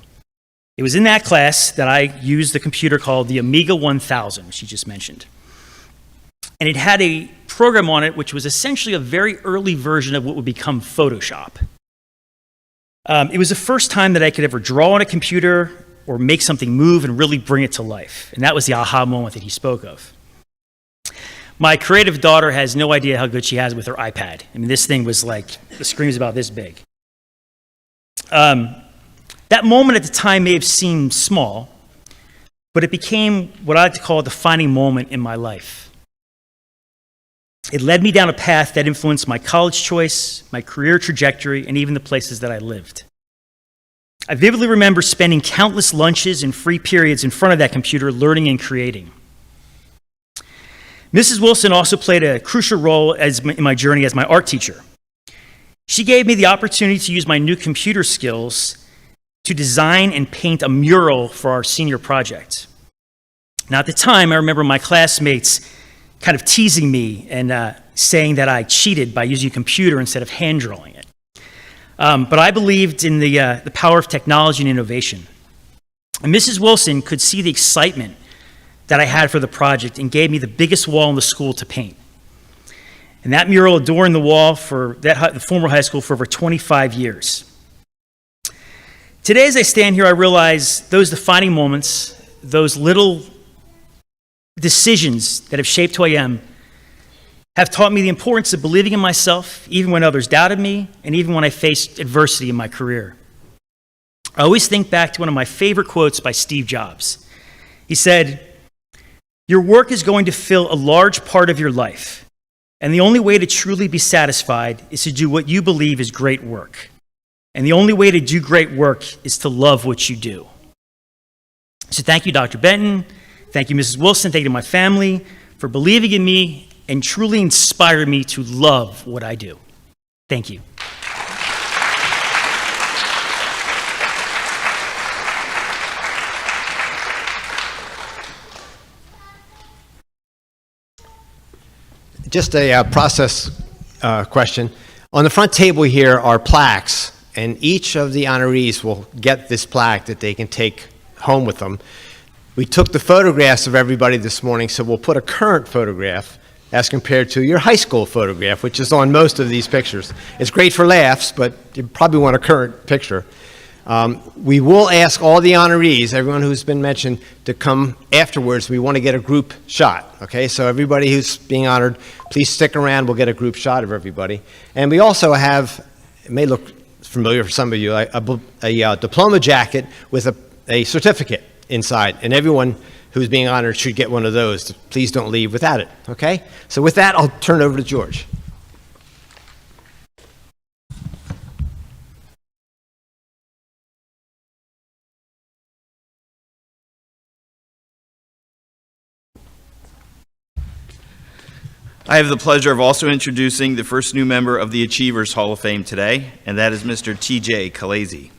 [SPEAKER 13] It was in that class that I used the computer called the Amiga 1000, she just mentioned. And it had a program on it which was essentially a very early version of what would become Photoshop. It was the first time that I could ever draw on a computer or make something move and really bring it to life. And that was the aha moment that he spoke of. My creative daughter has no idea how good she has with her iPad. I mean, this thing was like, the screen was about this big. That moment at the time may have seemed small, but it became what I like to call a defining moment in my life. It led me down a path that influenced my college choice, my career trajectory, and even the places that I lived. I vividly remember spending countless lunches and free periods in front of that computer learning and creating. Mrs. Wilson also played a crucial role in my journey as my art teacher. She gave me the opportunity to use my new computer skills to design and paint a mural for our senior project. Now, at the time, I remember my classmates kind of teasing me and saying that I cheated by using a computer instead of hand drawing it. But I believed in the power of technology and innovation. And Mrs. Wilson could see the excitement that I had for the project and gave me the biggest wall in the school to paint. And that mural adorned the wall for the former high school for over 25 years. Today, as I stand here, I realize those defining moments, those little decisions that have shaped who I am, have taught me the importance of believing in myself, even when others doubted me, and even when I faced adversity in my career. I always think back to one of my favorite quotes by Steve Jobs. He said, "Your work is going to fill a large part of your life, and the only way to truly be satisfied is to do what you believe is great work. And the only way to do great work is to love what you do." So thank you, Dr. Benton. Thank you, Mrs. Wilson. Thank you to my family for believing in me and truly inspiring me to love what I do. Thank you.
[SPEAKER 4] Just a process question. On the front table here are plaques, and each of the honorees will get this plaque that they can take home with them. We took the photographs of everybody this morning, so we'll put a current photograph as compared to your high school photograph, which is on most of these pictures. It's great for laughs, but you probably want a current picture. We will ask all the honorees, everyone who's been mentioned, to come afterwards. We want to get a group shot, okay? So everybody who's being honored, please stick around. We'll get a group shot of everybody. And we also have, it may look familiar for some of you, a diploma jacket with a certificate inside. And everyone who's being honored should get one of those. Please don't leave without it, okay? So with that, I'll turn it over to George.
[SPEAKER 7] I have the pleasure of also introducing the first new member of the Achievers Hall of Fame today, and that is Mr. T.J. Kalezi.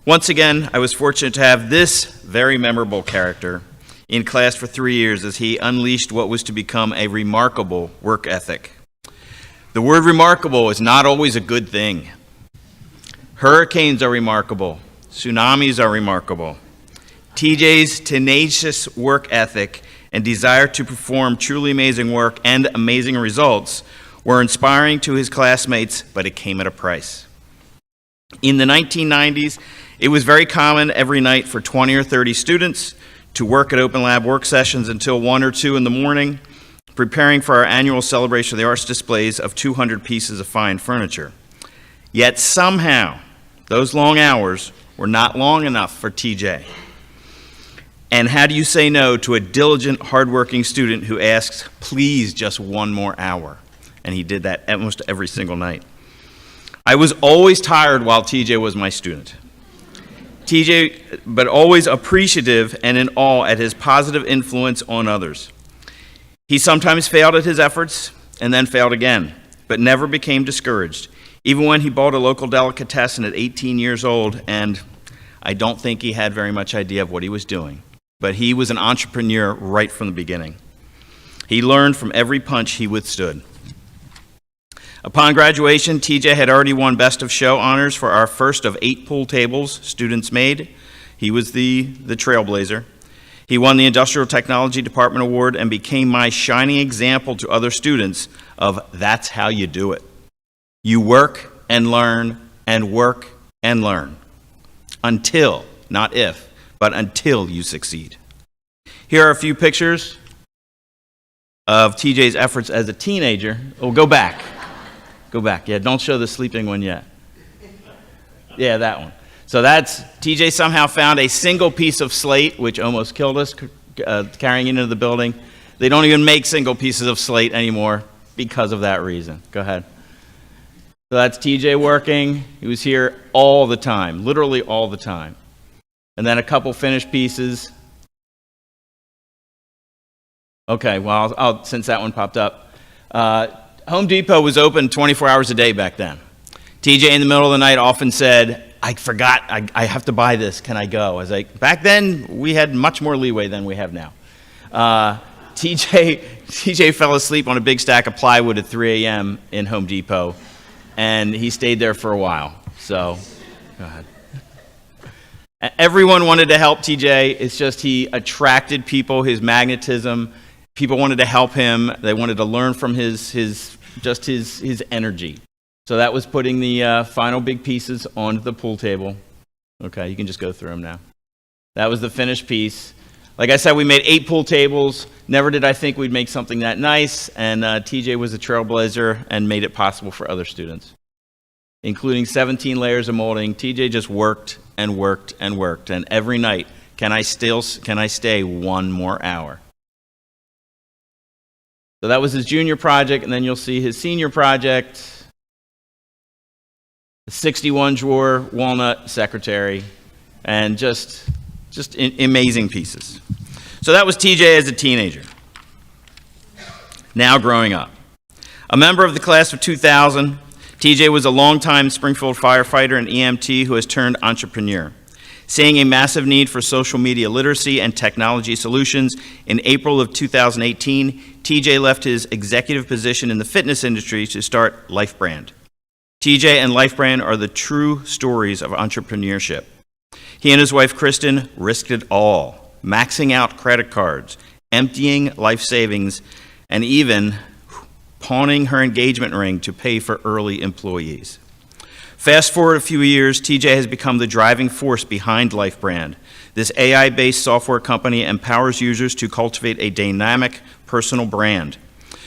[SPEAKER 7] Once again, I was fortunate to have this very memorable character in class for 3 years as he unleashed what was to become a remarkable work ethic. The word remarkable is not always a good thing. Hurricanes are remarkable. Tsunamis are remarkable. TJ's tenacious work ethic and desire to perform truly amazing work and amazing results were inspiring to his classmates, but it came at a price. In the 1990s, it was very common every night for 20 or 30 students to work at Open Lab work sessions until 1 or 2 in the morning, preparing for our annual celebration of the arts displays of 200 pieces of fine furniture. Yet somehow, those long hours were not long enough for TJ. And how do you say no to a diligent, hardworking student who asks, please, just one more hour? And he did that almost every single night. I was always tired while TJ was my student. TJ, but always appreciative and in awe at his positive influence on others. He sometimes failed at his efforts and then failed again, but never became discouraged, even when he bought a local delicatessen at 18 years old, and I don't think he had very much idea of what he was doing. But he was an entrepreneur right from the beginning. He learned from every punch he withstood. Upon graduation, TJ had already won Best of Show honors for our first of 8 pool tables students made. He was the trailblazer. He won the Industrial Technology Department Award and became my shining example to other students of that's how you do it. You work and learn and work and learn until, not if, but until you succeed. Here are a few pictures of TJ's efforts as a teenager. Oh, go back. Go back. Yeah, don't show the sleeping one yet. Yeah, that one. So that's, TJ somehow found a single piece of slate, which almost killed us, carrying it into the building. They don't even make single pieces of slate anymore because of that reason. Go ahead. So that's TJ working. He was here all the time, literally all the time. And then a couple finished pieces. Okay, well, since that one popped up. Home Depot was open 24 hours a day back then. TJ in the middle of the night often said, I forgot, I have to buy this, can I go? I was like, back then, we had much more leeway than we have now. TJ fell asleep on a big stack of plywood at 3 a.m. in Home Depot, and he stayed there for a while, so, go ahead. Everyone wanted to help TJ. It's just he attracted people, his magnetism. People wanted to help him. They wanted to learn from his energy. So that was putting the final big pieces onto the pool table. Okay, you can just go through them now. That was the finished piece. Like I said, we made 8 pool tables. Never did I think we'd make something that nice. And TJ was a trailblazer and made it possible for other students, including 17 layers of molding. TJ just worked and worked and worked. And every night, can I stay one more hour? So that was his junior project, and then you'll see his senior project, a 61-drawer walnut secretary, and just amazing pieces. So that was TJ as a teenager. Now growing up. A member of the class of 2000, TJ was a longtime Springfield firefighter and EMT who has turned entrepreneur. Seeing a massive need for social media literacy and technology solutions, in April of 2018, TJ left his executive position in the fitness industry to start Life Brand. TJ and Life Brand are the true stories of entrepreneurship. He and his wife, Kristen, risked it all, maxing out credit cards, emptying life savings, and even pawning her engagement ring to pay for early employees. Fast forward a few years, TJ has become the driving force behind Life Brand. This AI-based software company empowers users to cultivate a dynamic personal brand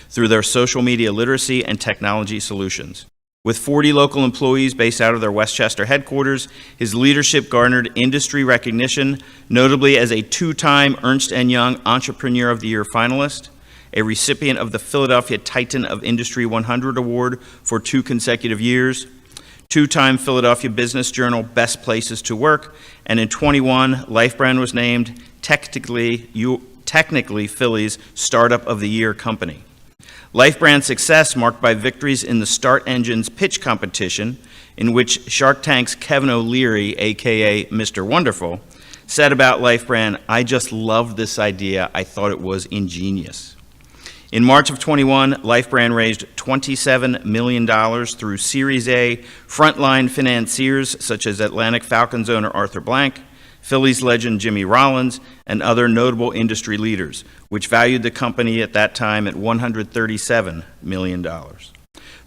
[SPEAKER 7] through their social media literacy and technology solutions. With 40 local employees based out of their Westchester headquarters, his leadership garnered industry recognition, notably as a 2-time Ernst & Young Entrepreneur of the Year finalist, a recipient of the Philadelphia Titan of Industry 100 Award for 2 consecutive years, 2-time Philadelphia Business Journal Best Places to Work, and in 21, Life Brand was named technically Philly's Startup of the Year company. Life Brand's success marked by victories in the Start Engine's pitch competition, in which Shark Tank's Kevin O'Leary, aka Mr. Wonderful, said about Life Brand, "I just loved this idea. I thought it was ingenious." In March of 21, Life Brand raised $27 million through Series A frontline financiers such as Atlantic Falcons owner Arthur Blank, Phillies legend Jimmy Rollins, and other notable industry leaders, which valued the company at that time at $137 million.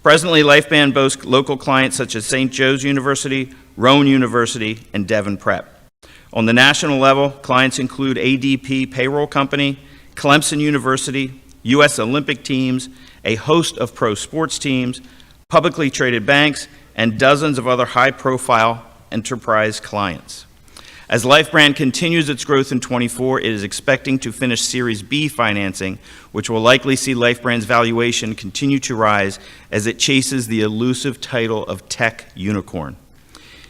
[SPEAKER 7] Presently, Life Brand boasts local clients such as St. Joe's University, Rowan University, and Devon Prep. On the national level, clients include ADP Payroll Company, Clemson University, U.S. Olympic teams, a host of pro sports teams, publicly traded banks, and dozens of other high-profile enterprise clients. As Life Brand continues its growth in 24, it is expecting to finish Series B financing, which will likely see Life Brand's valuation continue to rise as it chases the elusive title of tech unicorn.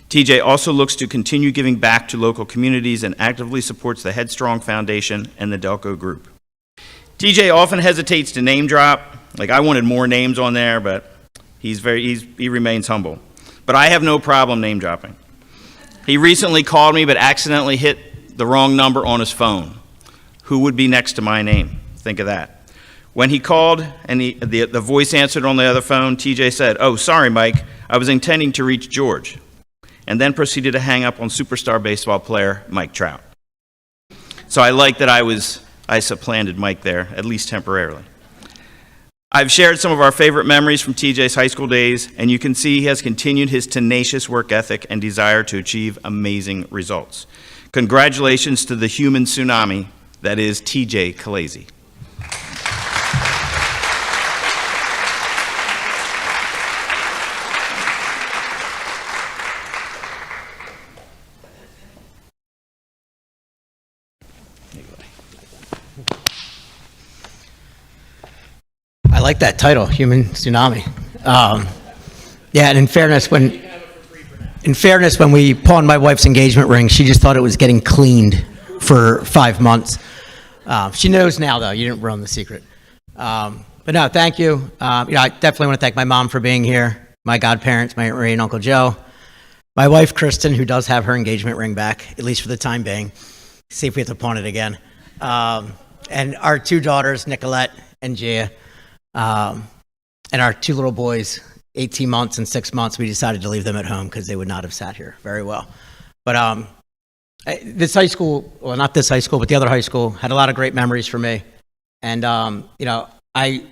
[SPEAKER 7] TJ also looks to continue giving back to local communities and actively supports the Headstrong Foundation and the Delco Group. TJ often hesitates to name drop. Like, I wanted more names on there, but he remains humble. But I have no problem name dropping. He recently called me but accidentally hit the wrong number on his phone. Who would be next to my name? Think of that. When he called and the voice answered on the other phone, TJ said, "Oh, sorry, Mike, I was intending to reach George," and then proceeded to hang up on superstar baseball player Mike Trout. So I like that I supplanted Mike there, at least temporarily. I've shared some of our favorite memories from TJ's high school days, and you can see he has continued his tenacious work ethic and desire to achieve amazing results. Congratulations to the human tsunami that is TJ Khaleesi.
[SPEAKER 14] I like that title, Human Tsunami. Yeah, and in fairness, when we pawned my wife's engagement ring, she just thought it was getting cleaned for 5 months. She knows now, though. You didn't ruin the secret. But no, thank you. I definitely want to thank my mom for being here, my godparents, my Aunt Marie and Uncle Joe, my wife, Kristen, who does have her engagement ring back, at least for the time being. See if we have to pawn it again. And our 2 daughters, Nicolette and Gia. And our 2 little boys, 18 months and 6 months, we decided to leave them at home because they would not have sat here very well. But this high school, well, not this high school, but the other high school, had a lot of great memories for me. And, I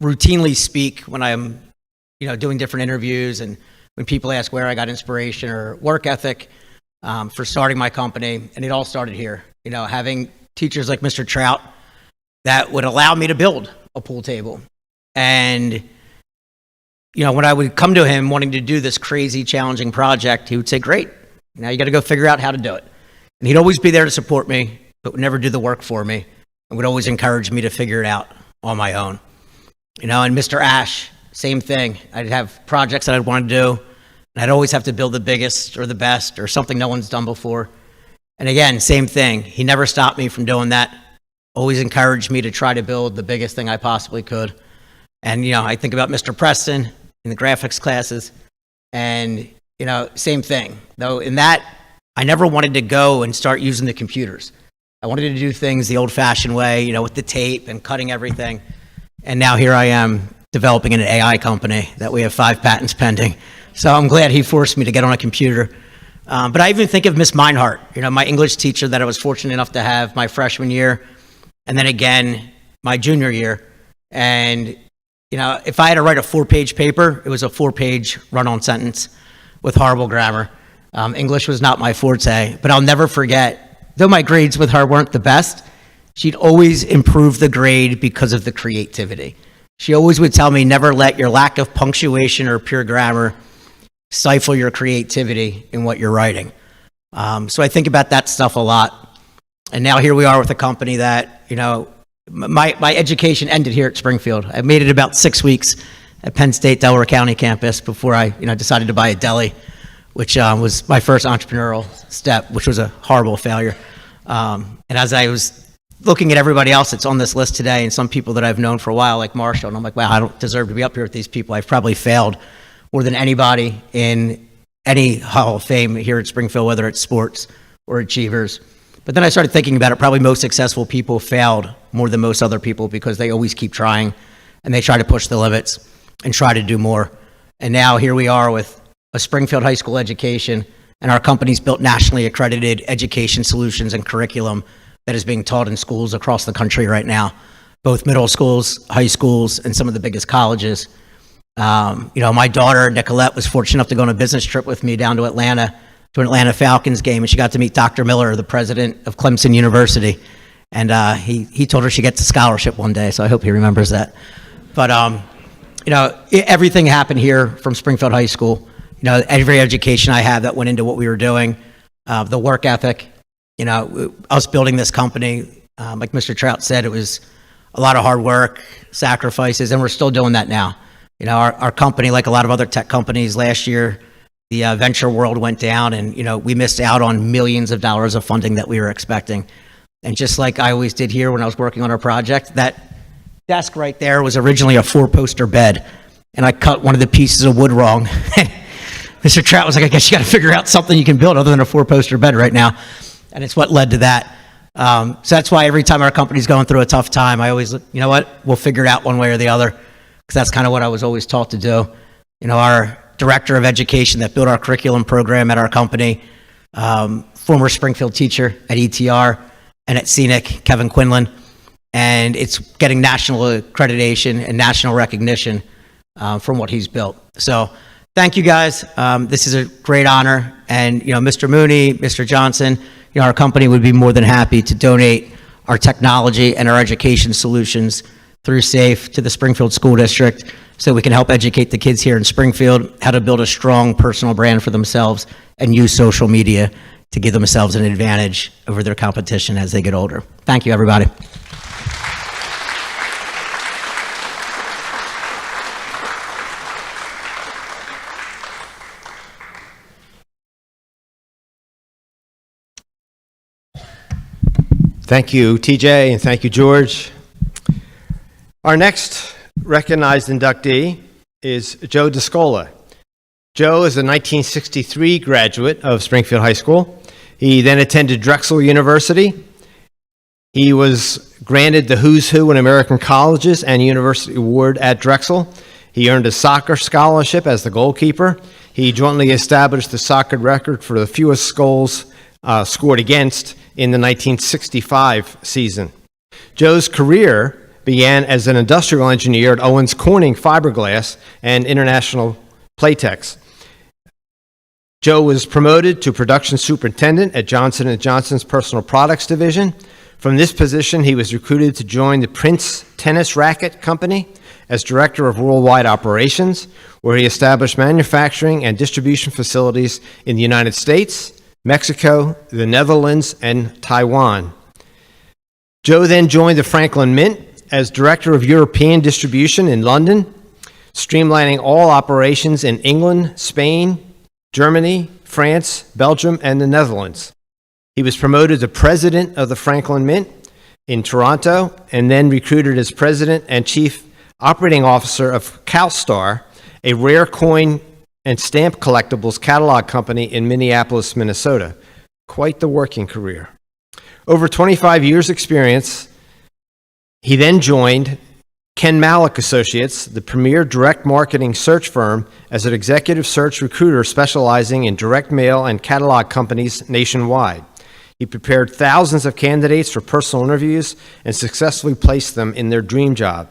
[SPEAKER 14] routinely speak when I'm, doing different interviews and when people ask where I got inspiration or work ethic for starting my company. And it all started here, having teachers like Mr. Trout that would allow me to build a pool table. And, when I would come to him wanting to do this crazy, challenging project, he would say, "Great, now you got to go figure out how to do it." And he'd always be there to support me, but would never do the work for me, and would always encourage me to figure it out on my own. And Mr. Ash, same thing. I'd have projects that I'd want to do, and I'd always have to build the biggest or the best or something no one's done before. And again, same thing. He never stopped me from doing that. Always encouraged me to try to build the biggest thing I possibly could. And, I think about Mr. Preston in the graphics classes, and, same thing. Though in that, I never wanted to go and start using the computers. I wanted to do things the old-fashioned way, with the tape and cutting everything. And now here I am developing an AI company that we have 5 patents pending. So I'm glad he forced me to get on a computer. But I even think of Miss Meinhardt, my English teacher that I was fortunate enough to have my freshman year, and then again my junior year. And, if I had to write a 4-page paper, it was a 4-page run-on sentence with horrible grammar. English was not my forte, but I'll never forget, though my grades with her weren't the best, she'd always improve the grade because of the creativity. She always would tell me, never let your lack of punctuation or pure grammar stifle your creativity in what you're writing. So I think about that stuff a lot. And now here we are with a company that, my education ended here at Springfield. I made it about 6 weeks at Penn State, Delaware County campus before I, decided to buy a deli, which was my first entrepreneurial step, which was a horrible failure. And as I was looking at everybody else that's on this list today, and some people that I've known for a while, like Marshall, and I'm like, wow, I don't deserve to be up here with these people. I've probably failed more than anybody in any Hall of Fame here at Springfield, whether it's sports or Achievers. But then I started thinking about it. Probably most successful people failed more than most other people because they always keep trying and they try to push the limits and try to do more. And now here we are with a Springfield High School education, and our company's built nationally accredited education solutions and curriculum that is being taught in schools across the country right now, both middle schools, high schools, and some of the biggest colleges. My daughter, Nicolette, was fortunate enough to go on a business trip with me down to Atlanta, to an Atlanta Falcons game, and she got to meet Dr. Miller, the president of Clemson University. And he told her she gets a scholarship one day, so I hope he remembers that. But, everything happened here from Springfield High School. Every education I had that went into what we were doing, the work ethic, us building this company, like Mr. Trout said, it was a lot of hard work, sacrifices, and we're still doing that now. Our company, like a lot of other tech companies, last year, the venture world went down, and, we missed out on millions of dollars of funding that we were expecting. And just like I always did here when I was working on our project, that desk right there was originally a 4-poster bed, and I cut one of the pieces of wood wrong. Mr. Trout was like, I guess you got to figure out something you can build other than a 4-poster bed right now. And it's what led to that. So that's why every time our company's going through a tough time, I always, you know what, we'll figure it out one way or the other, because that's kind of what I was always taught to do. Our director of education that built our curriculum program at our company, former Springfield teacher at ETR and at Scenic, Kevin Quinlan, and it's getting national accreditation and national recognition from what he's built. So thank you guys. This is a great honor. And, Mr. Mooney, Mr. Johnson, our company would be more than happy to donate our technology and our education solutions through SAFE to the Springfield School District so we can help educate the kids here in Springfield how to build a strong personal brand for themselves and use social media to give themselves an advantage over their competition as they get older. Thank you, everybody.
[SPEAKER 4] Thank you, TJ, and thank you, George. Our next recognized inductee is Joe DeScola. Joe is a 1963 graduate of Springfield High School. He then attended Drexel University. He was granted the Who's Who in American Colleges and University Award at Drexel. He earned a soccer scholarship as the goalkeeper. He jointly established the soccer record for the fewest goals scored against in the 1965 season. Joe's career began as an industrial engineer at Owens Corning Fiberglass and International Playtex. Joe was promoted to production superintendent at Johnson & Johnson's Personal Products Division. From this position, he was recruited to join the Prince Tennis Racket Company as director of worldwide operations, where he established manufacturing and distribution facilities in the United States, Mexico, the Netherlands, and Taiwan. Joe then joined the Franklin Mint as Director of European Distribution in London, streamlining all operations in England, Spain, Germany, France, Belgium, and the Netherlands. He was promoted to President of the Franklin Mint in Toronto and then recruited as President and Chief Operating Officer of CalStar, a rare coin and stamp collectibles catalog company in Minneapolis, Minnesota. Quite the working career. Over 25 years' experience, he then joined Ken Malik Associates, the premier direct marketing search firm, as an executive search recruiter specializing in direct mail and catalog companies nationwide. He prepared thousands of candidates for personal interviews and successfully placed them in their dream job.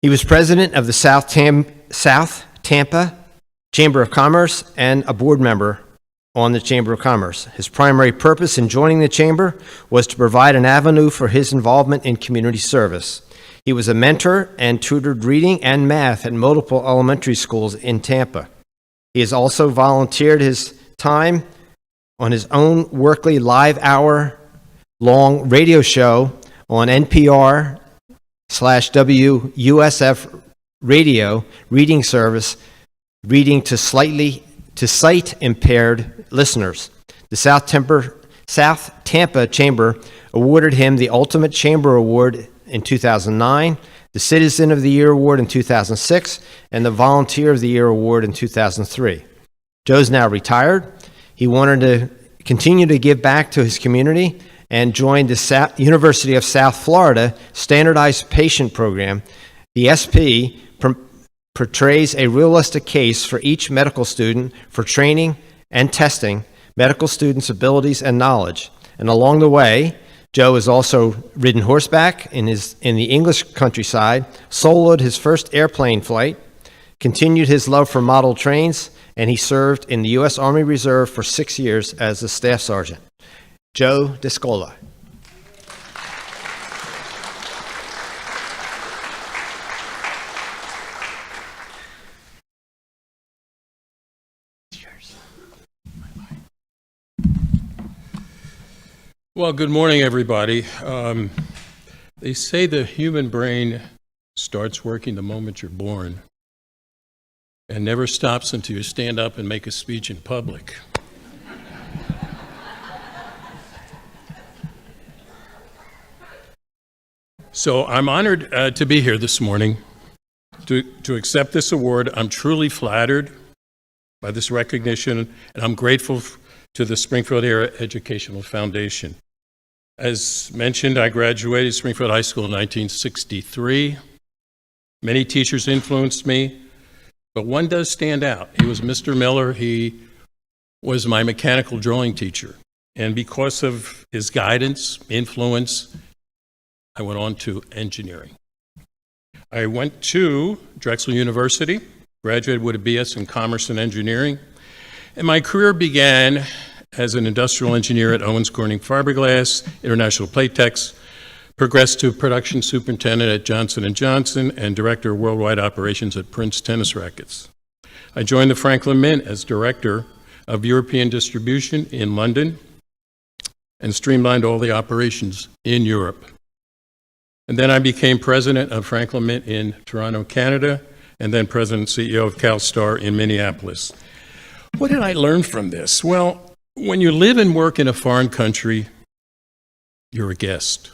[SPEAKER 4] He was president of the South Tampa Chamber of Commerce and a board member on the Chamber of Commerce. His primary purpose in joining the Chamber was to provide an avenue for his involvement in community service. He was a mentor and tutored reading and math at multiple elementary schools in Tampa. He has also volunteered his time on his own Workley live hour-long radio show on NPR/WUSF radio reading service, reading to sight-impaired listeners. The South Tampa Chamber awarded him the Ultimate Chamber Award in 2009, the Citizen of the Year Award in 2006, and the Volunteer of the Year Award in 2003. Joe's now retired. He wanted to continued to give back to his community, and joined the University of South Florida Standardized Patient Program. The SP portrays a realistic case for each medical student for training and testing medical students' abilities and knowledge. And along the way, Joe has also ridden horseback in the English countryside, soloed his first airplane flight, continued his love for model trains, and he served in the U.S. Army Reserve for 6 years as a staff sergeant. Joe Descola.
[SPEAKER 15] Well, good morning, everybody. They say the human brain starts working the moment you're born and never stops until you stand up and make a speech in public. So I'm honored to be here this morning to accept this award. I'm truly flattered by this recognition, and I'm grateful to the Springfield Area Educational Foundation. As mentioned, I graduated Springfield High School in 1963. Many teachers influenced me, but one does stand out. He was Mr. Miller. He was my mechanical drawing teacher. And because of his guidance, influence, I went on to engineering. I went to Drexel University, graduated with a BS in Commerce and Engineering, and my career began as an industrial engineer at Owens Corning Fiberglass, International Platex, progressed to production superintendent at Johnson & Johnson and director of worldwide operations at Prince Tennis Rackets. I joined the Franklin Mint as director of European distribution in London and streamlined all the operations in Europe. And then I became president of Franklin Mint in Toronto, Canada, and then president and CEO of CalStar in Minneapolis. What did I learn from this? Well, when you live and work in a foreign country, you're a guest.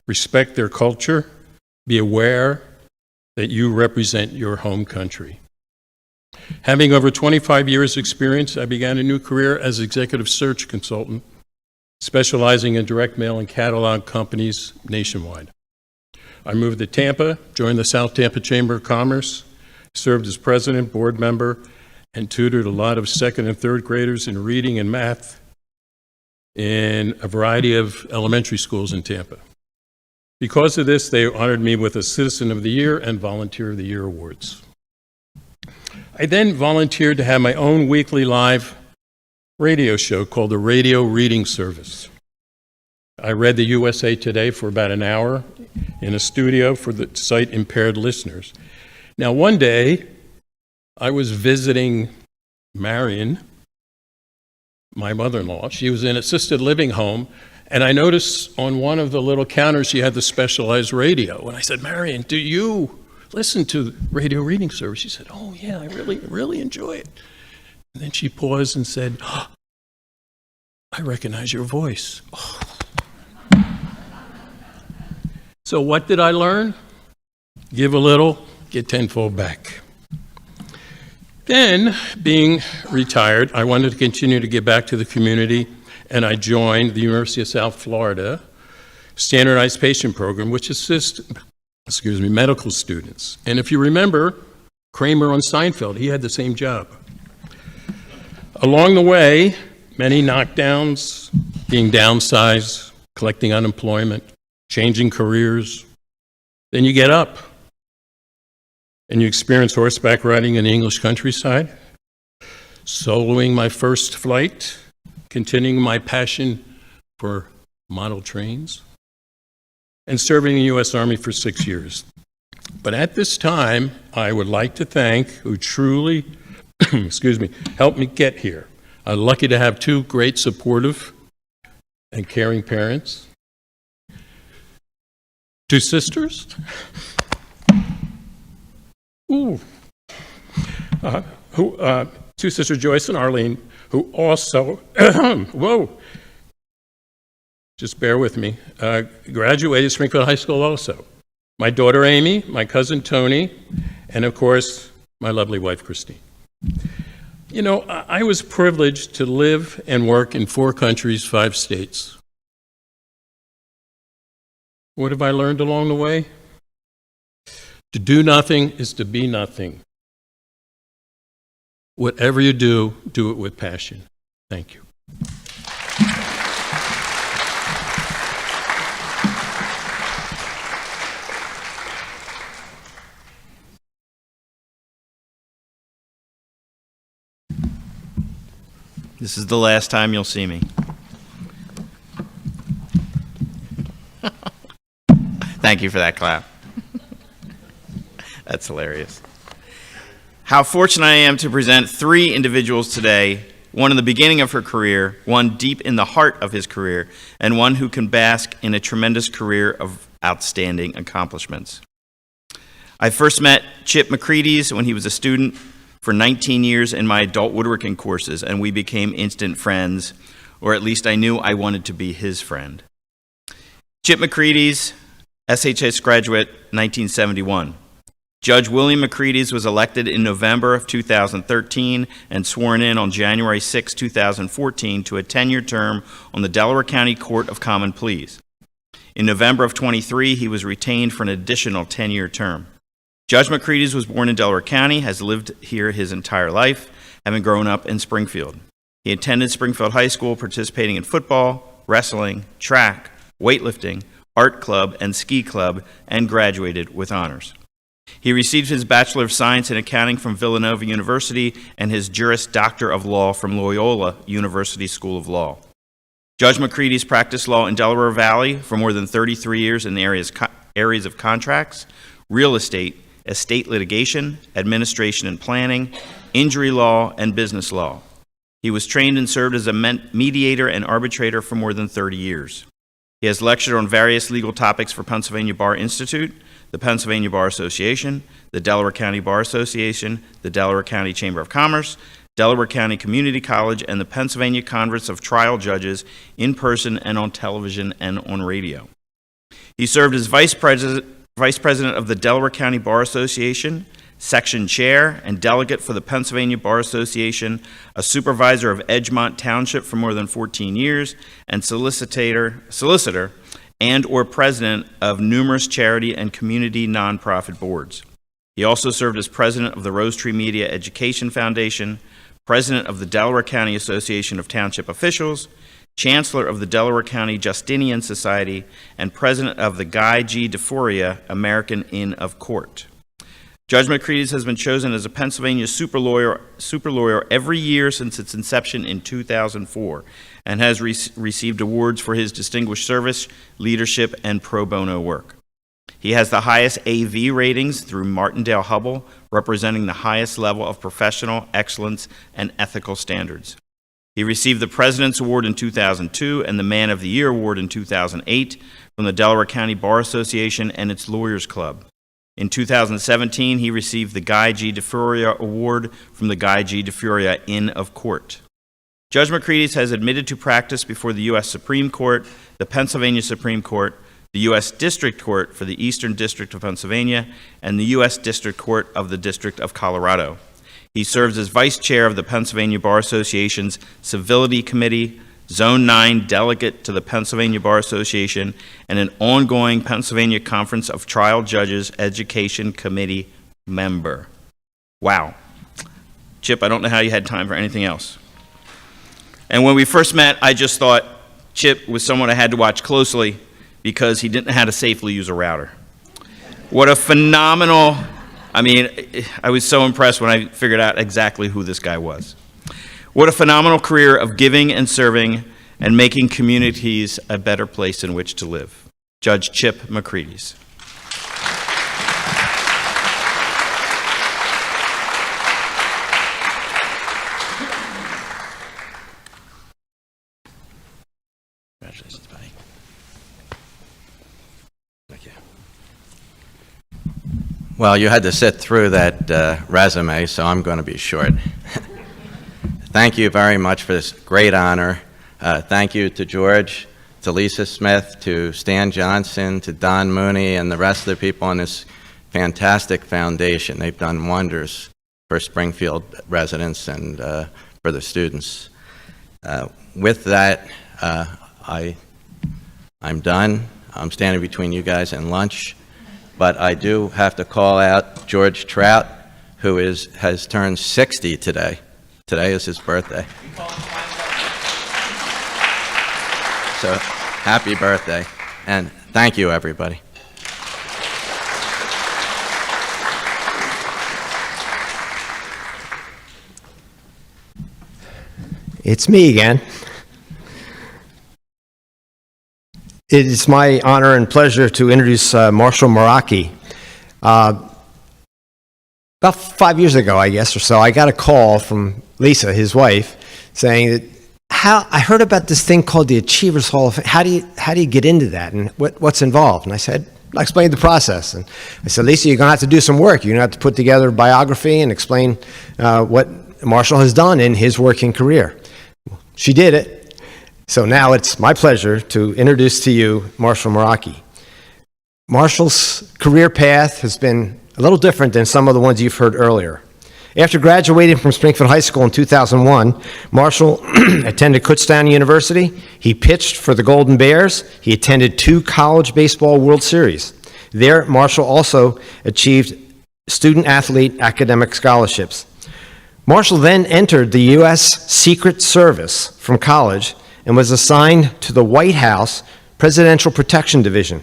[SPEAKER 15] Respect their culture. Be aware that you represent your home country. Having over 25 years' experience, I began a new career as executive search consultant, specializing in direct mail and catalog companies nationwide. I moved to Tampa, joined the South Tampa Chamber of Commerce, served as president, board member, and tutored a lot of second and third graders in reading and math in a variety of elementary schools in Tampa. Because of this, they honored me with a Citizen of the Year and Volunteer of the Year awards. I then volunteered to have my own weekly live radio show called the Radio Reading Service. I read the USA Today for about an hour in a studio for the sight-impaired listeners. Now, one day, I was visiting Marion, my mother-in-law. She was in an assisted living home, and I noticed on one of the little counters she had the specialized radio. And I said, Marion, do you listen to Radio Reading Service? She said, oh, yeah, I really enjoy it. And then she paused and said, oh, I recognize your voice. Oh. So what did I learn? Give a little, get tenfold back. Then, being retired, I wanted to continue to give back to the community, and I joined the University of South Florida Standardized Patient Program, which assists, medical students. And if you remember, Kramer on Seinfeld, he had the same job. Along the way, many knockdowns, being downsized, collecting unemployment, changing careers. Then you get up and you experience horseback riding in the English countryside, soloing my first flight, continuing my passion for model trains, and serving the U.S. Army for 6 years. But at this time, I would like to thank who truly, helped me get here. I'm lucky to have two great supportive and caring parents, two sisters, two sisters, Joyce and Arlene, who also, just bear with me, graduated Springfield High School also. My daughter Amy, my cousin Tony, and of course, my lovely wife Christine. You know, I was privileged to live and work in 4 countries, 5 states. What have I learned along the way? To do nothing is to be nothing. Whatever you do, do it with passion. Thank you.
[SPEAKER 7] This is the last time you'll see me. Thank you for that clap. That's hilarious. How fortunate I am to present 3 individuals today, one in the beginning of her career, one deep in the heart of his career, and one who can bask in a tremendous career of outstanding accomplishments. I first met Chip McCready's when he was a student for 19 years in my adult woodworking courses, and we became instant friends, or at least I knew I wanted to be his friend. Chip McCready's, SHS graduate, 1971. Judge William McCready's was elected in November of 2013 and sworn in on January 6, 2014 to a 10-year term on the Delaware County Court of Common Pleas. In November of 23, he was retained for an additional 10-year term. Judge McCready's was born in Delaware County, has lived here his entire life, having grown up in Springfield. He attended Springfield High School, participating in football, wrestling, track, weightlifting, art club, and ski club, and graduated with honors. He received his Bachelor of Science in Accounting from Villanova University and his Juris Doctor of Law from Loyola University School of Law. Judge McCready's practiced law in Delaware Valley for more than 33 years in the areas of contracts, real estate, estate litigation, administration and planning, injury law, and business law. He was trained and served as a mediator and arbitrator for more than 30 years. He has lectured on various legal topics for Pennsylvania Bar Institute, the Pennsylvania Bar Association, the Delaware County Bar Association, the Delaware County Chamber of Commerce, Delaware County Community College, and the Pennsylvania Conference of Trial Judges in person and on television and on radio. He served as Vice President of the Delaware County Bar Association, Section Chair and Delegate for the Pennsylvania Bar Association, a Supervisor of Edgemont Township for more than 14 years, and solicitor and or President of numerous charity and community nonprofit boards. He also served as President of the Rose Tree Media Education Foundation, President of the Delaware County Association of Township Officials, Chancellor of the Delaware County Justinian Society, and President of the Guy G. DeForia American Inn of Court. Judge McCready's has been chosen as a Pennsylvania super lawyer every year since its inception in 2004 and has received awards for his distinguished service, leadership, and pro bono work. He has the highest AV ratings through Martindale-Hubbell, representing the highest level of professional excellence and ethical standards. He received the President's Award in 2002 and the Man of the Year Award in 2008 from the Delaware County Bar Association and its Lawyers Club. In 2017, he received the Guy G. DeForia Award from the Guy G. DeForia Inn of Court. Judge McCready's has admitted to practice before the U.S. Supreme Court, the Pennsylvania Supreme Court, the U.S. District Court for the Eastern District of Pennsylvania, and the U.S. District Court of the District of Colorado. He serves as Vice Chair of the Pennsylvania Bar Association's Civility Committee, Zone 9 Delegate to the Pennsylvania Bar Association, and an ongoing Pennsylvania Conference of Trial Judges Education Committee member. Wow. Chip, I don't know how you had time for anything else. And when we first met, I just thought Chip was someone I had to watch closely because he didn't know how to safely use a router. What a phenomenal, I was so impressed when I figured out exactly who this guy was. What a phenomenal career of giving and serving and making communities a better place in which to live. Judge Chip McCready's. Congratulations, buddy. Thank you. Well, you had to sit through that resume, so I'm going to be short. Thank you very much for this great honor. Thank you to George, to Lisa Smith, to Stan Johnson, to Don Mooney, and the rest of the people on this fantastic foundation. They've done wonders for Springfield residents and for the students. With that, I'm done. I'm standing between you guys and lunch, but I do have to call out George Trout, who has turned 60 today. Today is his birthday. So happy birthday, and thank you, everybody.
[SPEAKER 4] It's me again. It is my honor and pleasure to introduce Marshall Meraki. About 5 years ago, I guess, or so, I got a call from Lisa, his wife, saying that, I heard about this thing called the Achievers Hall of Fame. How do you get into that, and what's involved? And I explained the process. And I said, Lisa, you're going to have to do some work. You're going to have to put together a biography and explain what Marshall has done in his working career. She did it. So now it's my pleasure to introduce to you Marshall Meraki. Marshall's career path has been a little different than some of the ones you've heard earlier. After graduating from Springfield High School in 2001, Marshall attended Kutztown University. He pitched for the Golden Bears. He attended 2 college baseball World Series. There, Marshall also achieved student-athlete academic scholarships. Marshall then entered the U.S. Secret Service from college and was assigned to the White House Presidential Protection Division.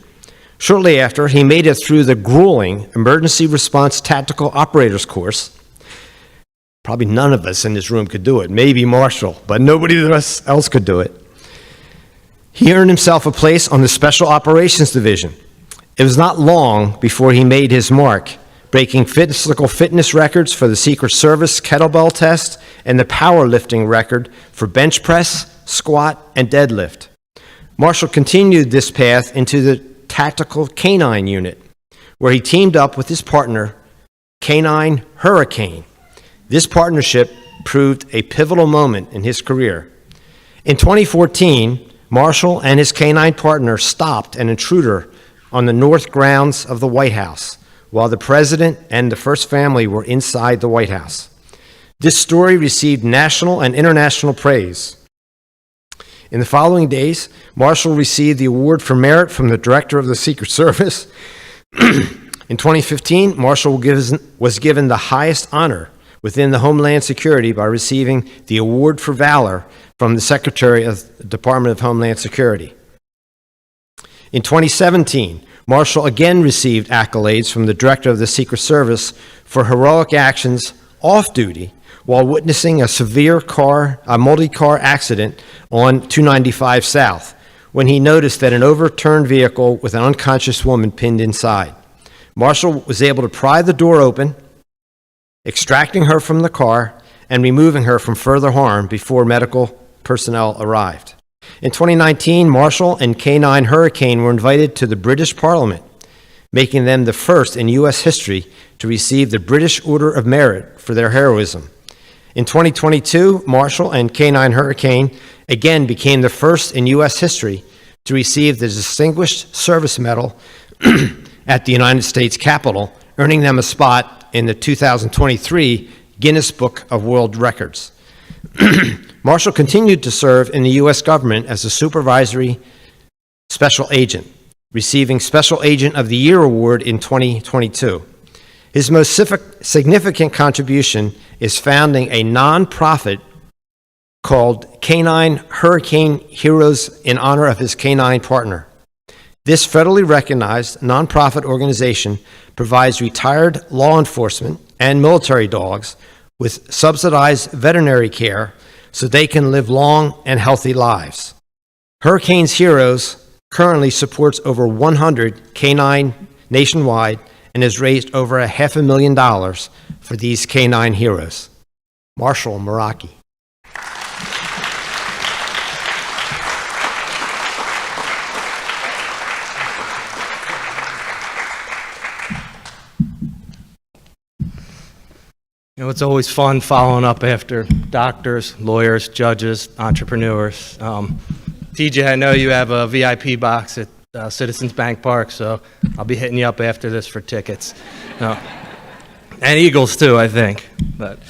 [SPEAKER 4] Shortly after, he made it through the grueling Emergency Response Tactical Operators course. Probably none of us in this room could do it, maybe Marshall, but nobody else could do it. He earned himself a place on the Special Operations Division. It was not long before he made his mark, breaking physical fitness records for the Secret Service kettlebell test and the powerlifting record for bench press, squat, and deadlift. Marshall continued this path into the Tactical Canine Unit, where he teamed up with his partner, Canine Hurricane. This partnership proved a pivotal moment in his career. In 2014, Marshall and his canine partner stopped an intruder on the north grounds of the White House while the president and the first family were inside the White House. This story received national and international praise. In the following days, Marshall received the Award for Merit from the Director of the Secret Service. In 2015, Marshall was given the highest honor within the Homeland Security by receiving the Award for Valor from the Secretary of the Department of Homeland Security. In 2017, Marshall again received accolades from the Director of the Secret Service for heroic actions off-duty while witnessing a severe multi-car accident on 295 South, when he noticed that an overturned vehicle with an unconscious woman pinned inside. Marshall was able to pry the door open, extracting her from the car and removing her from further harm before medical personnel arrived. In 2019, Marshall and Canine Hurricane were invited to the British Parliament, making them the first in U.S. history to receive the British Order of Merit for their heroism. In 2022, Marshall and Canine Hurricane again became the first in U.S. history to receive the Distinguished Service Medal at the United States Capitol, earning them a spot in the 2023 Guinness Book of World Records. Marshall continued to serve in the U.S. government as a supervisory special agent, receiving Special Agent of the Year award in 2022. His most significant contribution is founding a nonprofit called Canine Hurricane Heroes in honor of his canine partner. This federally recognized nonprofit organization provides retired law enforcement and military dogs with subsidized veterinary care so they can live long and healthy lives. Hurricane's Heroes currently supports over 100 canine nationwide and has raised over $500,000 for these canine heroes. Marshall Meraki.
[SPEAKER 14] You know, it's always fun following up after doctors, lawyers, judges, entrepreneurs. TJ, I know you have a VIP box at Citizens Bank Park, so I'll be hitting you up after this for tickets. And Eagles too, I think.
[SPEAKER 16] But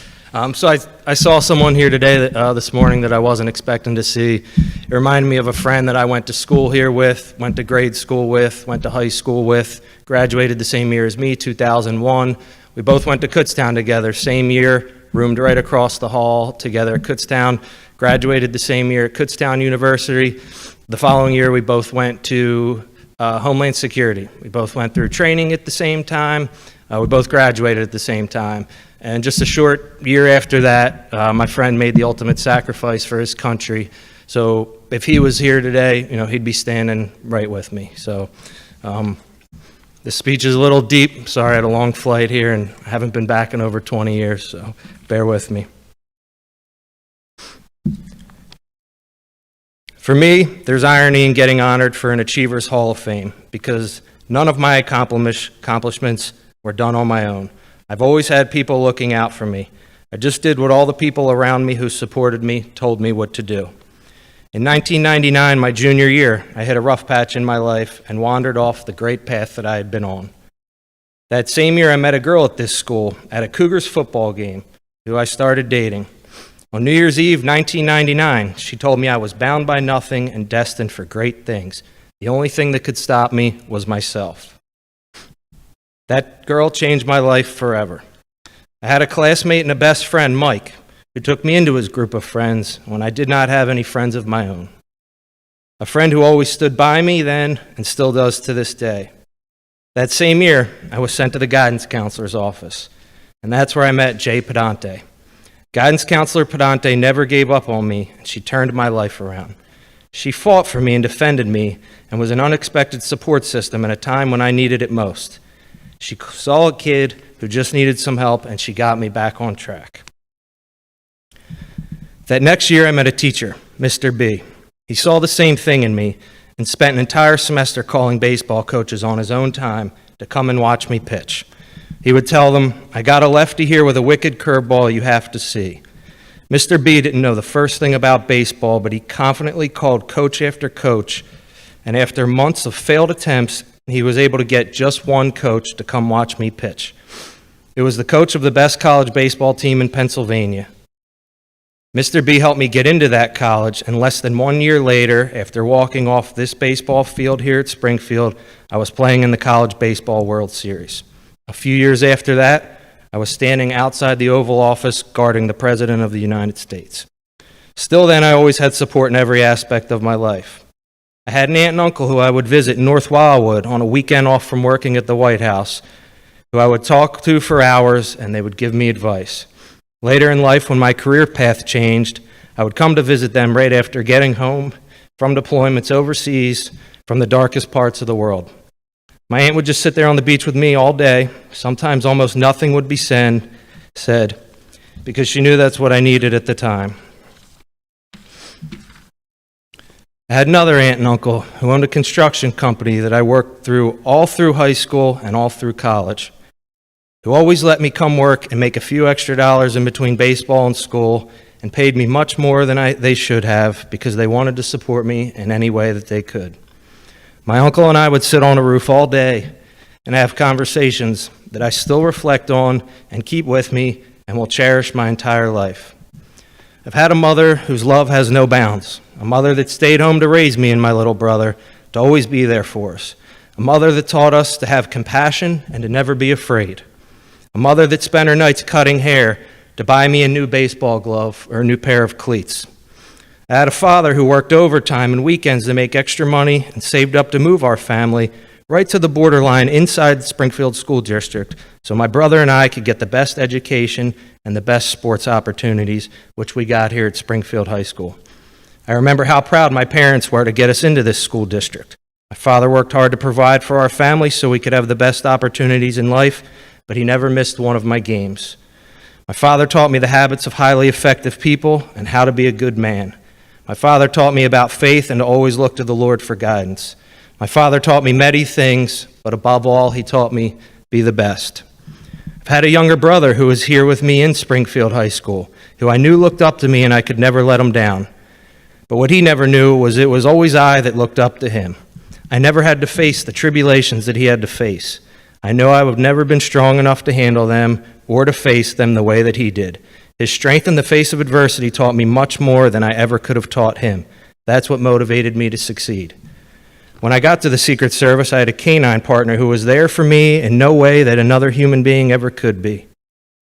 [SPEAKER 16] so I saw someone here today this morning that I wasn't expecting to see. It reminded me of a friend that I went to school here with, went to grade school with, went to high school with, graduated the same year as me, 2001. We both went to Kutztown together, same year, roomed right across the hall together at Kutztown, graduated the same year at Kutztown University. The following year, we both went to Homeland Security. We both went through training at the same time. We both graduated at the same time. And just a short year after that, my friend made the ultimate sacrifice for his country. So if he was here today, he'd be standing right with me. So this speech is a little deep. Sorry, I had a long flight here and I haven't been back in over 20 years, so bear with me. For me, there's irony in getting honored for an Achievers Hall of Fame because none of my accomplishments were done on my own. I've always had people looking out for me. I just did what all the people around me who supported me told me what to do. In 1999, my junior year, I hit a rough patch in my life and wandered off the great path that I had been on. That same year, I met a girl at this school at a Cougars football game who I started dating. On New Year's Eve, 1999, she told me I was bound by nothing and destined for great things. The only thing that could stop me was myself. That girl changed my life forever. I had a classmate and a best friend, Mike, who took me into his group of friends when I did not have any friends of my own. A friend who always stood by me then and still does to this day. That same year, I was sent to the guidance counselor's office, and that's where I met Jay Pedante. Guidance counselor Pedante never gave up on me, and she turned my life around. She fought for me and defended me and was an unexpected support system at a time when I needed it most. She saw a kid who just needed some help, and she got me back on track. That next year, I met a teacher, Mr. B. He saw the same thing in me and spent an entire semester calling baseball coaches on his own time to come and watch me pitch. He would tell them, "I got a lefty here with a wicked curveball you have to see." Mr. B didn't know the first thing about baseball, but he confidently called coach after coach, and after months of failed attempts, he was able to get just one coach to come watch me pitch. It was the coach of the best college baseball team in Pennsylvania. Mr. B helped me get into that college, and less than 1 year later, after walking off this baseball field here at Springfield, I was playing in the College Baseball World Series. A few years after that, I was standing outside the Oval Office guarding the President of the United States. Still then, I always had support in every aspect of my life. I had an aunt and uncle who I would visit in North Wildwood on a weekend off from working at the White House, who I would talk to for hours, and they would give me advice. Later in life, when my career path changed, I would come to visit them right after getting home from deployments overseas from the darkest parts of the world. My aunt would just sit there on the beach with me all day. Sometimes almost nothing would be said, because she knew that's what I needed at the time. I had another aunt and uncle who owned a construction company that I worked through all through high school and all through college, who always let me come work and make a few extra dollars in between baseball and school and paid me much more than they should have because they wanted to support me in any way that they could. My uncle and I would sit on a roof all day and have conversations that I still reflect on and keep with me and will cherish my entire life. I've had a mother whose love has no bounds, a mother that stayed home to raise me and my little brother, to always be there for us, a mother that taught us to have compassion and to never be afraid, a mother that spent her nights cutting hair to buy me a new baseball glove or a new pair of cleats. I had a father who worked overtime and weekends to make extra money and saved up to move our family right to the borderline inside the Springfield School District so my brother and I could get the best education and the best sports opportunities, which we got here at Springfield High School. I remember how proud my parents were to get us into this school district. My father worked hard to provide for our family so we could have the best opportunities in life, but he never missed one of my games. My father taught me the habits of highly effective people and how to be a good man. My father taught me about faith and to always look to the Lord for guidance. My father taught me many things, but above all, he taught me be the best. I've had a younger brother who was here with me in Springfield High School, who I knew looked up to me and I could never let him down. But what he never knew was it was always I that looked up to him. I never had to face the tribulations that he had to face. I know I would have never been strong enough to handle them or to face them the way that he did. His strength in the face of adversity taught me much more than I ever could have taught him. That's what motivated me to succeed. When I got to the Secret Service, I had a canine partner who was there for me in no way that another human being ever could be.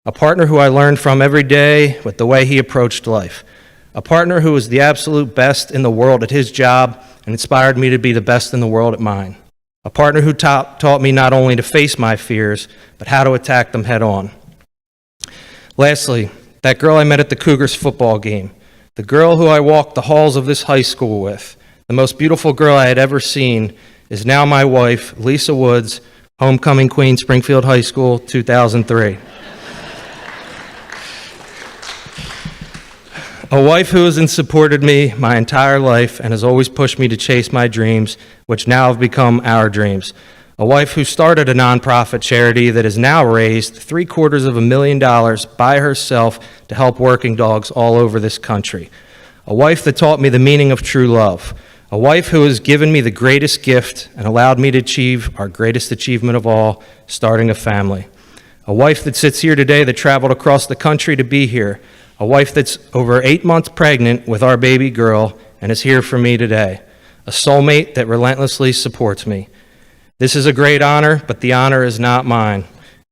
[SPEAKER 16] A partner who I learned from every day with the way he approached life. A partner who was the absolute best in the world at his job and inspired me to be the best in the world at mine. A partner who taught me not only to face my fears, but how to attack them head on. Lastly, that girl I met at the Cougars football game, the girl who I walked the halls of this high school with, the most beautiful girl I had ever seen, is now my wife, Lisa Woods, homecoming queen, Springfield High School, 2003. A wife who has supported me my entire life and has always pushed me to chase my dreams, which now have become our dreams. A wife who started a nonprofit charity that has now raised $750,000 by herself to help working dogs all over this country. A wife that taught me the meaning of true love. A wife who has given me the greatest gift and allowed me to achieve our greatest achievement of all, starting a family. A wife that sits here today that traveled across the country to be here. A wife that's over 8 months pregnant with our baby girl and is here for me today. A soulmate that relentlessly supports me. This is a great honor, but the honor is not mine.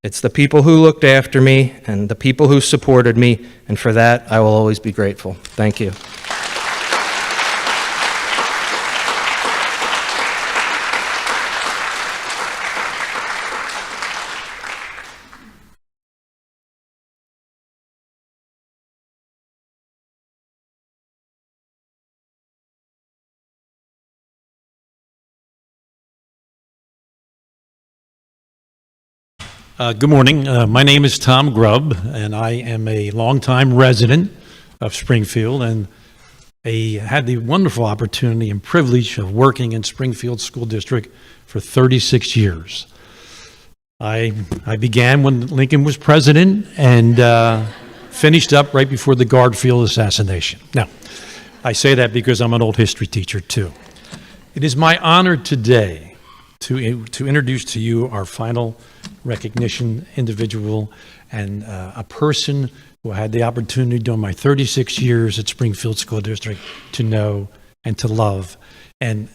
[SPEAKER 16] It's the people who looked after me and the people who supported me, and for that I will always be grateful. Thank you.
[SPEAKER 17] Good morning. My name is Tom Grubb, and I am a longtime resident of Springfield and had the wonderful opportunity and privilege of working in Springfield School District for 36 years. I began when Lincoln was president and finished up right before the Garfield assassination. Now, I say that because I'm an old history teacher, too. It is my honor today to introduce to you our final recognition individual and a person who I had the opportunity during my 36 years at Springfield School District to know and to love. And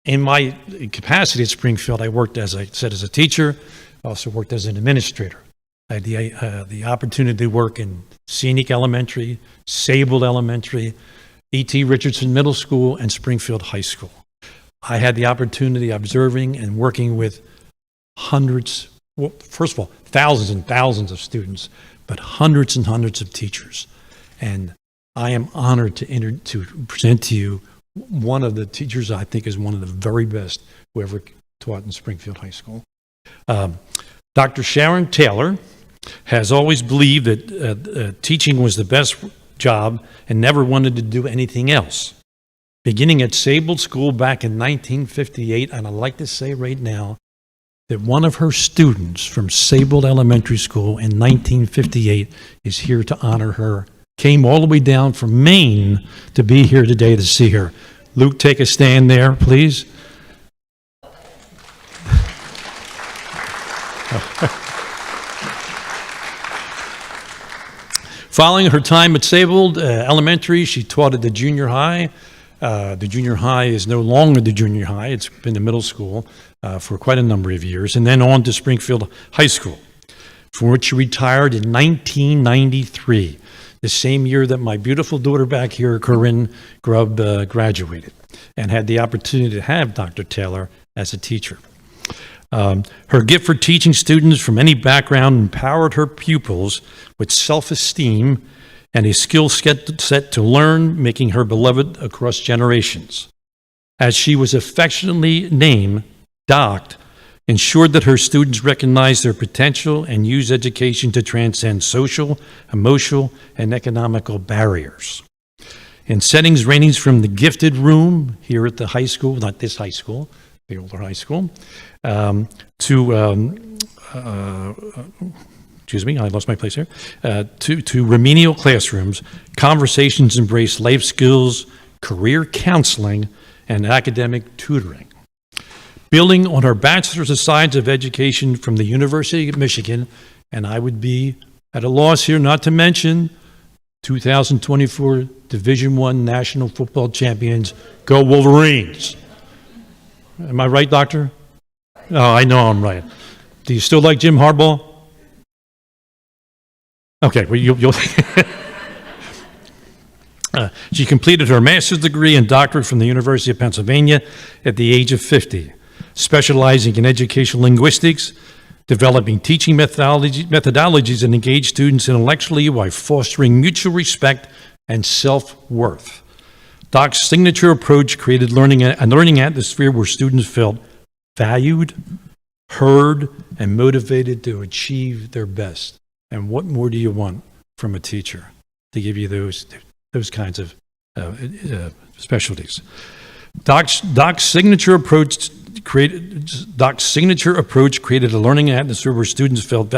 [SPEAKER 17] in my capacity at Springfield, I worked, as I said, as a teacher. I also worked as an administrator. I had the opportunity to work in Scenic Elementary, Sable Elementary, E.T. Richardson Middle School, and Springfield High School. I had the opportunity of observing and working with hundreds, well, first of all, thousands and thousands of students, but hundreds and hundreds of teachers. And I am honored to present to you one of the teachers I think is one of the very best who ever taught in Springfield High School. Dr. Sharon Taylor has always believed that teaching was the best job and never wanted to do anything else. Beginning at Sable School back in 1958, and I'd like to say right now that one of her students from Sable Elementary School in 1958 is here to honor her. Came all the way down from Maine to be here today to see her. Luke, take a stand there, please. Following her time at Sable Elementary, she taught at the junior high. The junior high is no longer the junior high. It's been the middle school for quite a number of years, and then on to Springfield High School, from which she retired in 1993, the same year that my beautiful daughter back here, Corinne Grubb, graduated, and had the opportunity to have Dr. Taylor as a teacher. Her gift for teaching students from any background empowered her pupils with self-esteem and a skill set to learn, making her beloved across generations. As she was affectionately named, Doc, ensured that her students recognize their potential and use education to transcend social, emotional, and economical barriers. In settings ranging from the gifted room here at the high school, not this high school, the older high school, excuse me, I lost my place here, to remedial classrooms, conversations embrace life skills, career counseling, and academic tutoring. building on her Bachelor's of Science of Education from the University of Michigan, and I would be at a loss here not to mention 2024 Division I National Football Champions. Go Wolverines. Am I right, Doctor? Oh, I know I'm right. Do you still like Jim Harbaugh? Okay, well, you'll she completed her master's degree and doctorate from the University of Pennsylvania at the age of 50, specializing in educational linguistics, developing teaching methodologies that engage students intellectually while fostering mutual respect and self-worth. Doc's signature approach created a learning atmosphere where students felt valued, heard, and motivated to achieve their best. And what more do you want from a teacher to give you those kinds of specialties? Doc's signature approach created a learning atmosphere where students felt.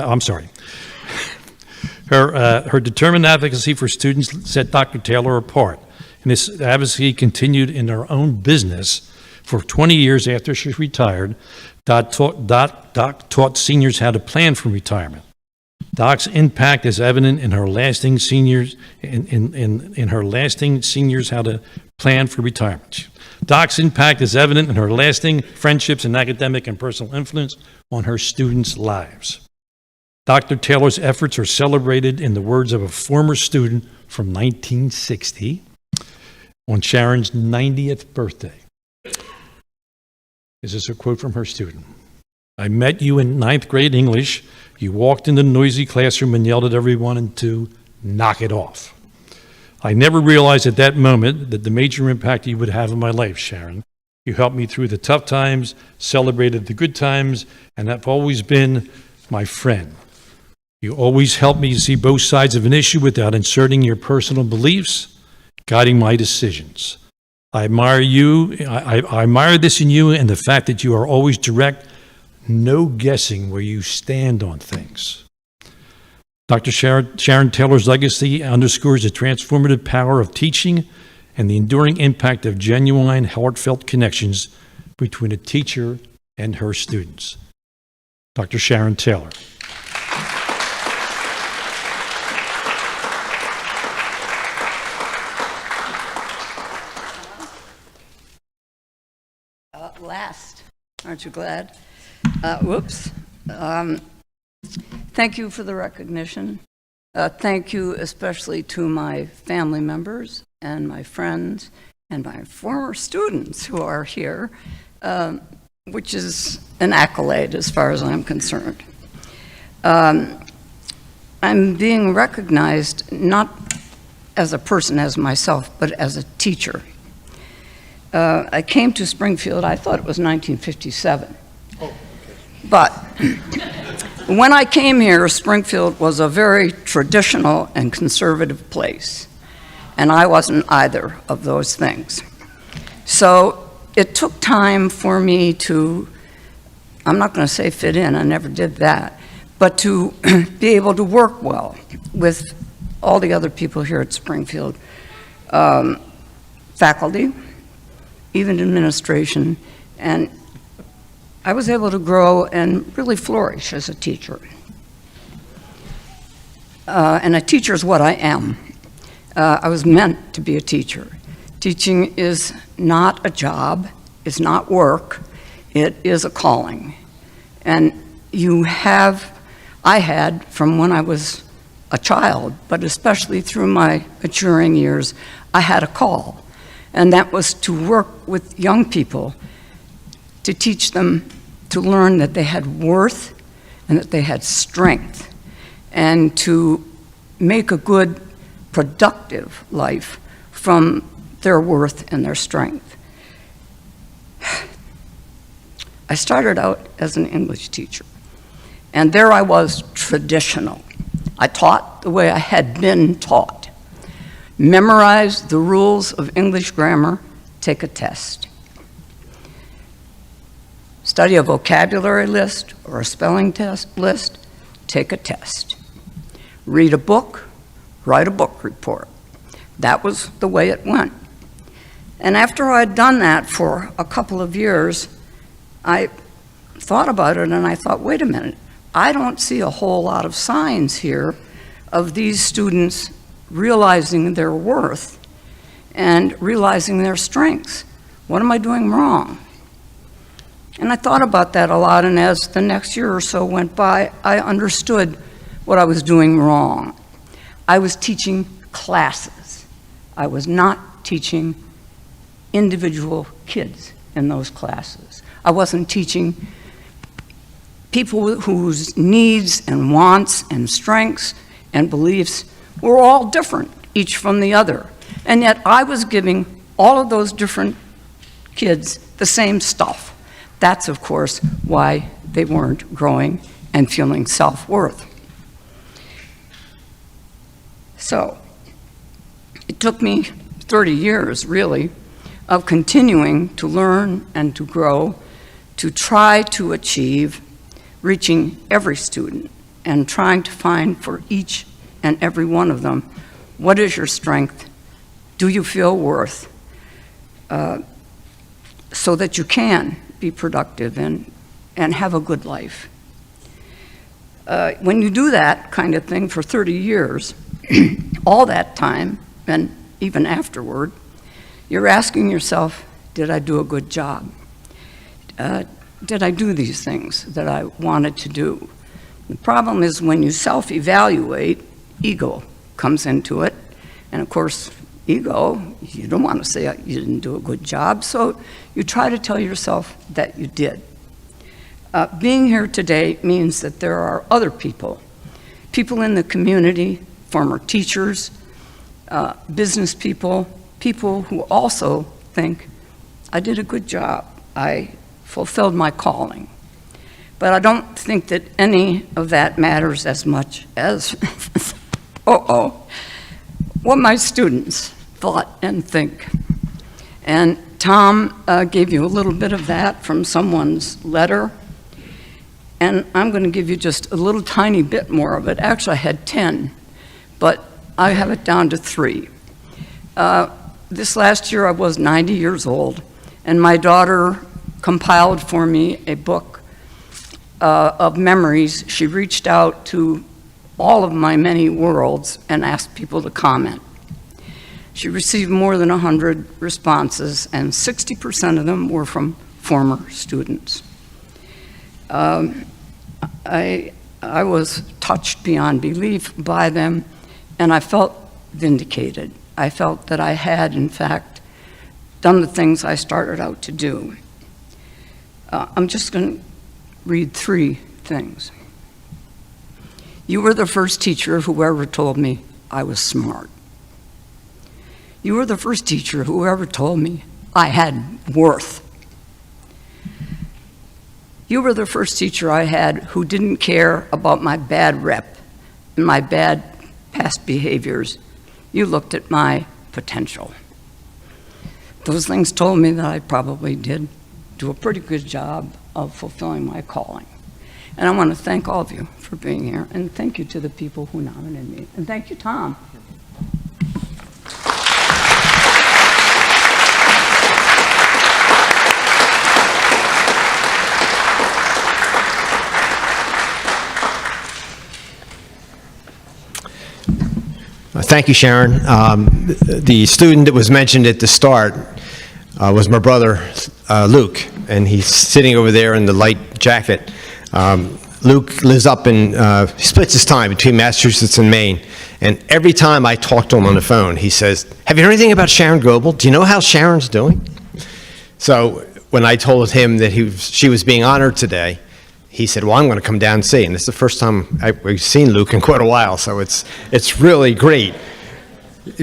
[SPEAKER 17] Her determined advocacy for students set Dr. Taylor apart, and this advocacy continued in her own business for 20 years after she retired. Doc taught seniors how to plan for retirement. Doc's impact is evident in her lasting seniors how to plan for retirement. Doc's impact is evident in her lasting friendships and academic and personal influence on her students' lives. Dr. Taylor's efforts are celebrated in the words of a former student from 1960 on Sharon's 90th birthday. This is a quote from her student. "I met you in 9th grade English. You walked into the noisy classroom and yelled at everyone to knock it off. I never realized at that moment that the major impact you would have on my life, Sharon. You helped me through the tough times, celebrated the good times, and have always been my friend. You always helped me see both sides of an issue without inserting your personal beliefs, guiding my decisions. I admire you. I admire this in you and the fact that you are always direct, no guessing where you stand on things." Dr. Sharon Taylor's legacy underscores the transformative power of teaching and the enduring impact of genuine, heartfelt connections between a teacher and her students. Dr. Sharon Taylor.
[SPEAKER 18] Last, aren't you glad? Whoops. Thank you for the recognition. Thank you especially to my family members and my friends and my former students who are here, which is an accolade as far as I'm concerned. I'm being recognized not as a person, as myself, but as a teacher. I came to Springfield, I thought it was 1957. Oh, okay. But when I came here, Springfield was a very traditional and conservative place, and I wasn't either of those things. So it took time for me to, I'm not going to say fit in, I never did that, but to be able to work well with all the other people here at Springfield, faculty, even administration, and I was able to grow and really flourish as a teacher. And a teacher is what I am. I was meant to be a teacher. Teaching is not a job, it's not work, it is a calling. And I had from when I was a child, but especially through my maturing years, I had a call. And that was to work with young people, to teach them to learn that they had worth and that they had strength, and to make a good, productive life from their worth and their strength. I started out as an English teacher, and there I was, traditional. I taught the way I had been taught. Memorize the rules of English grammar, take a test. Study a vocabulary list or a spelling test list, take a test. Read a book, write a book report. That was the way it went. And after I'd done that for a couple of years, I thought about it and I thought, wait a minute, I don't see a whole lot of signs here of these students realizing their worth and realizing their strengths. What am I doing wrong? And I thought about that a lot, and as the next year or so went by, I understood what I was doing wrong. I was teaching classes. I was not teaching individual kids in those classes. I wasn't teaching people whose needs and wants and strengths and beliefs were all different, each from the other. And yet I was giving all of those different kids the same stuff. That's, of course, why they weren't growing and feeling self-worth. So it took me 30 years, really, of continuing to learn and to grow, to try to achieve reaching every student and trying to find for each and every one of them, what is your strength? Do you feel worth? So that you can be productive and have a good life. When you do that kind of thing for 30 years, all that time, and even afterward, you're asking yourself, did I do a good job? Did I do these things that I wanted to do? The problem is when you self-evaluate, ego comes into it. And of course, ego, you don't want to say you didn't do a good job, so you try to tell yourself that you did. Being here today means that there are other people in the community, former teachers, business people, people who also think, I did a good job, I fulfilled my calling. But I don't think that any of that matters as much as, what my students thought and think. And Tom gave you a little bit of that from someone's letter. And I'm going to give you just a little tiny bit more of it. Actually, I had 10, but I have it down to 3. This last year, I was 90 years old, and my daughter compiled for me a book of memories. She reached out to all of my many worlds and asked people to comment. She received more than 100 responses, and 60% of them were from former students. I was touched beyond belief by them, and I felt vindicated. I felt that I had, in fact, done the things I started out to do. I'm just going to read 3 things. You were the first teacher who ever told me I was smart. You were the first teacher who ever told me I had worth. You were the first teacher I had who didn't care about my bad rep and my bad past behaviors. You looked at my potential. Those things told me that I probably did do a pretty good job of fulfilling my calling. And I want to thank all of you for being here, and thank you to the people who nominated me. And thank you, Tom.
[SPEAKER 4] Thank you, Sharon. The student that was mentioned at the start was my brother, Luke, and he's sitting over there in the light jacket. Luke lives up in, splits his time between Massachusetts and Maine, and every time I talk to him on the phone, he says, have you heard anything about Sharon Goebel? Do you know how Sharon's doing? So when I told him that she was being honored today, he said, well, I'm going to come down and see. And it's the first time we've seen Luke in quite a while, so it's really great.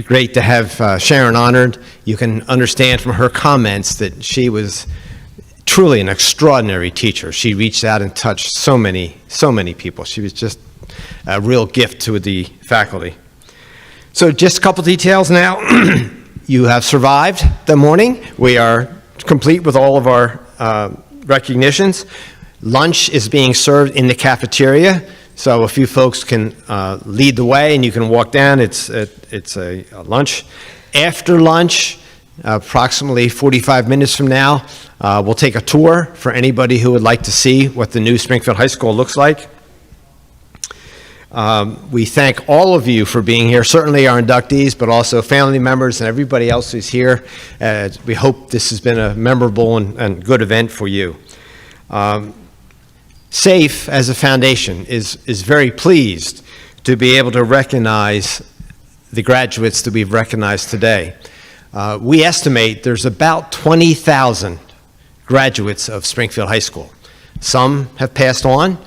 [SPEAKER 4] Great to have Sharon honored. You can understand from her comments that she was truly an extraordinary teacher. She reached out and touched so many people. She was just a real gift to the faculty. So just a couple details now. You have survived the morning. We are complete with all of our recognitions. Lunch is being served in the cafeteria, so a few folks can lead the way and you can walk down. It's a lunch. After lunch, approximately 45 minutes from now, we'll take a tour for anybody who would like to see what the new Springfield High School looks like. We thank all of you for being here, certainly our inductees, but also family members and everybody else who's here. We hope this has been a memorable and good event for you. SAFE, as a foundation, is very pleased to be able to recognize the graduates that we've recognized today. We estimate there's about 20,000 graduates of Springfield High School. Some have passed on,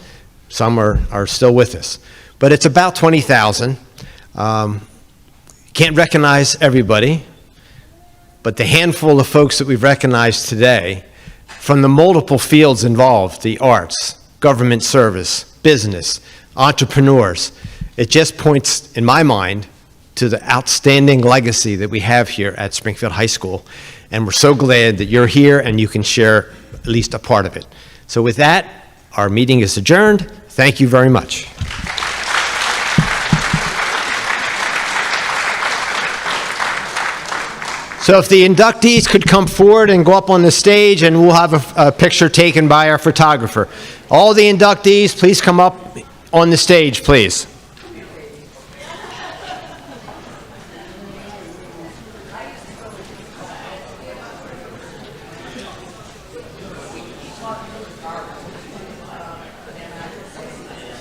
[SPEAKER 4] some are still with us. But it's about 20,000. Can't recognize everybody, but the handful of folks that we've recognized today from the multiple fields involved, the arts, government service, business, entrepreneurs, it just points, in my mind, to the outstanding legacy that we have here at Springfield High School. And we're so glad that you're here and you can share at least a part of it. So with that, our meeting is adjourned. Thank you very much. So if the inductees could come forward and go up on the stage, and we'll have a picture taken by our photographer. All the inductees, please come up on the stage, please.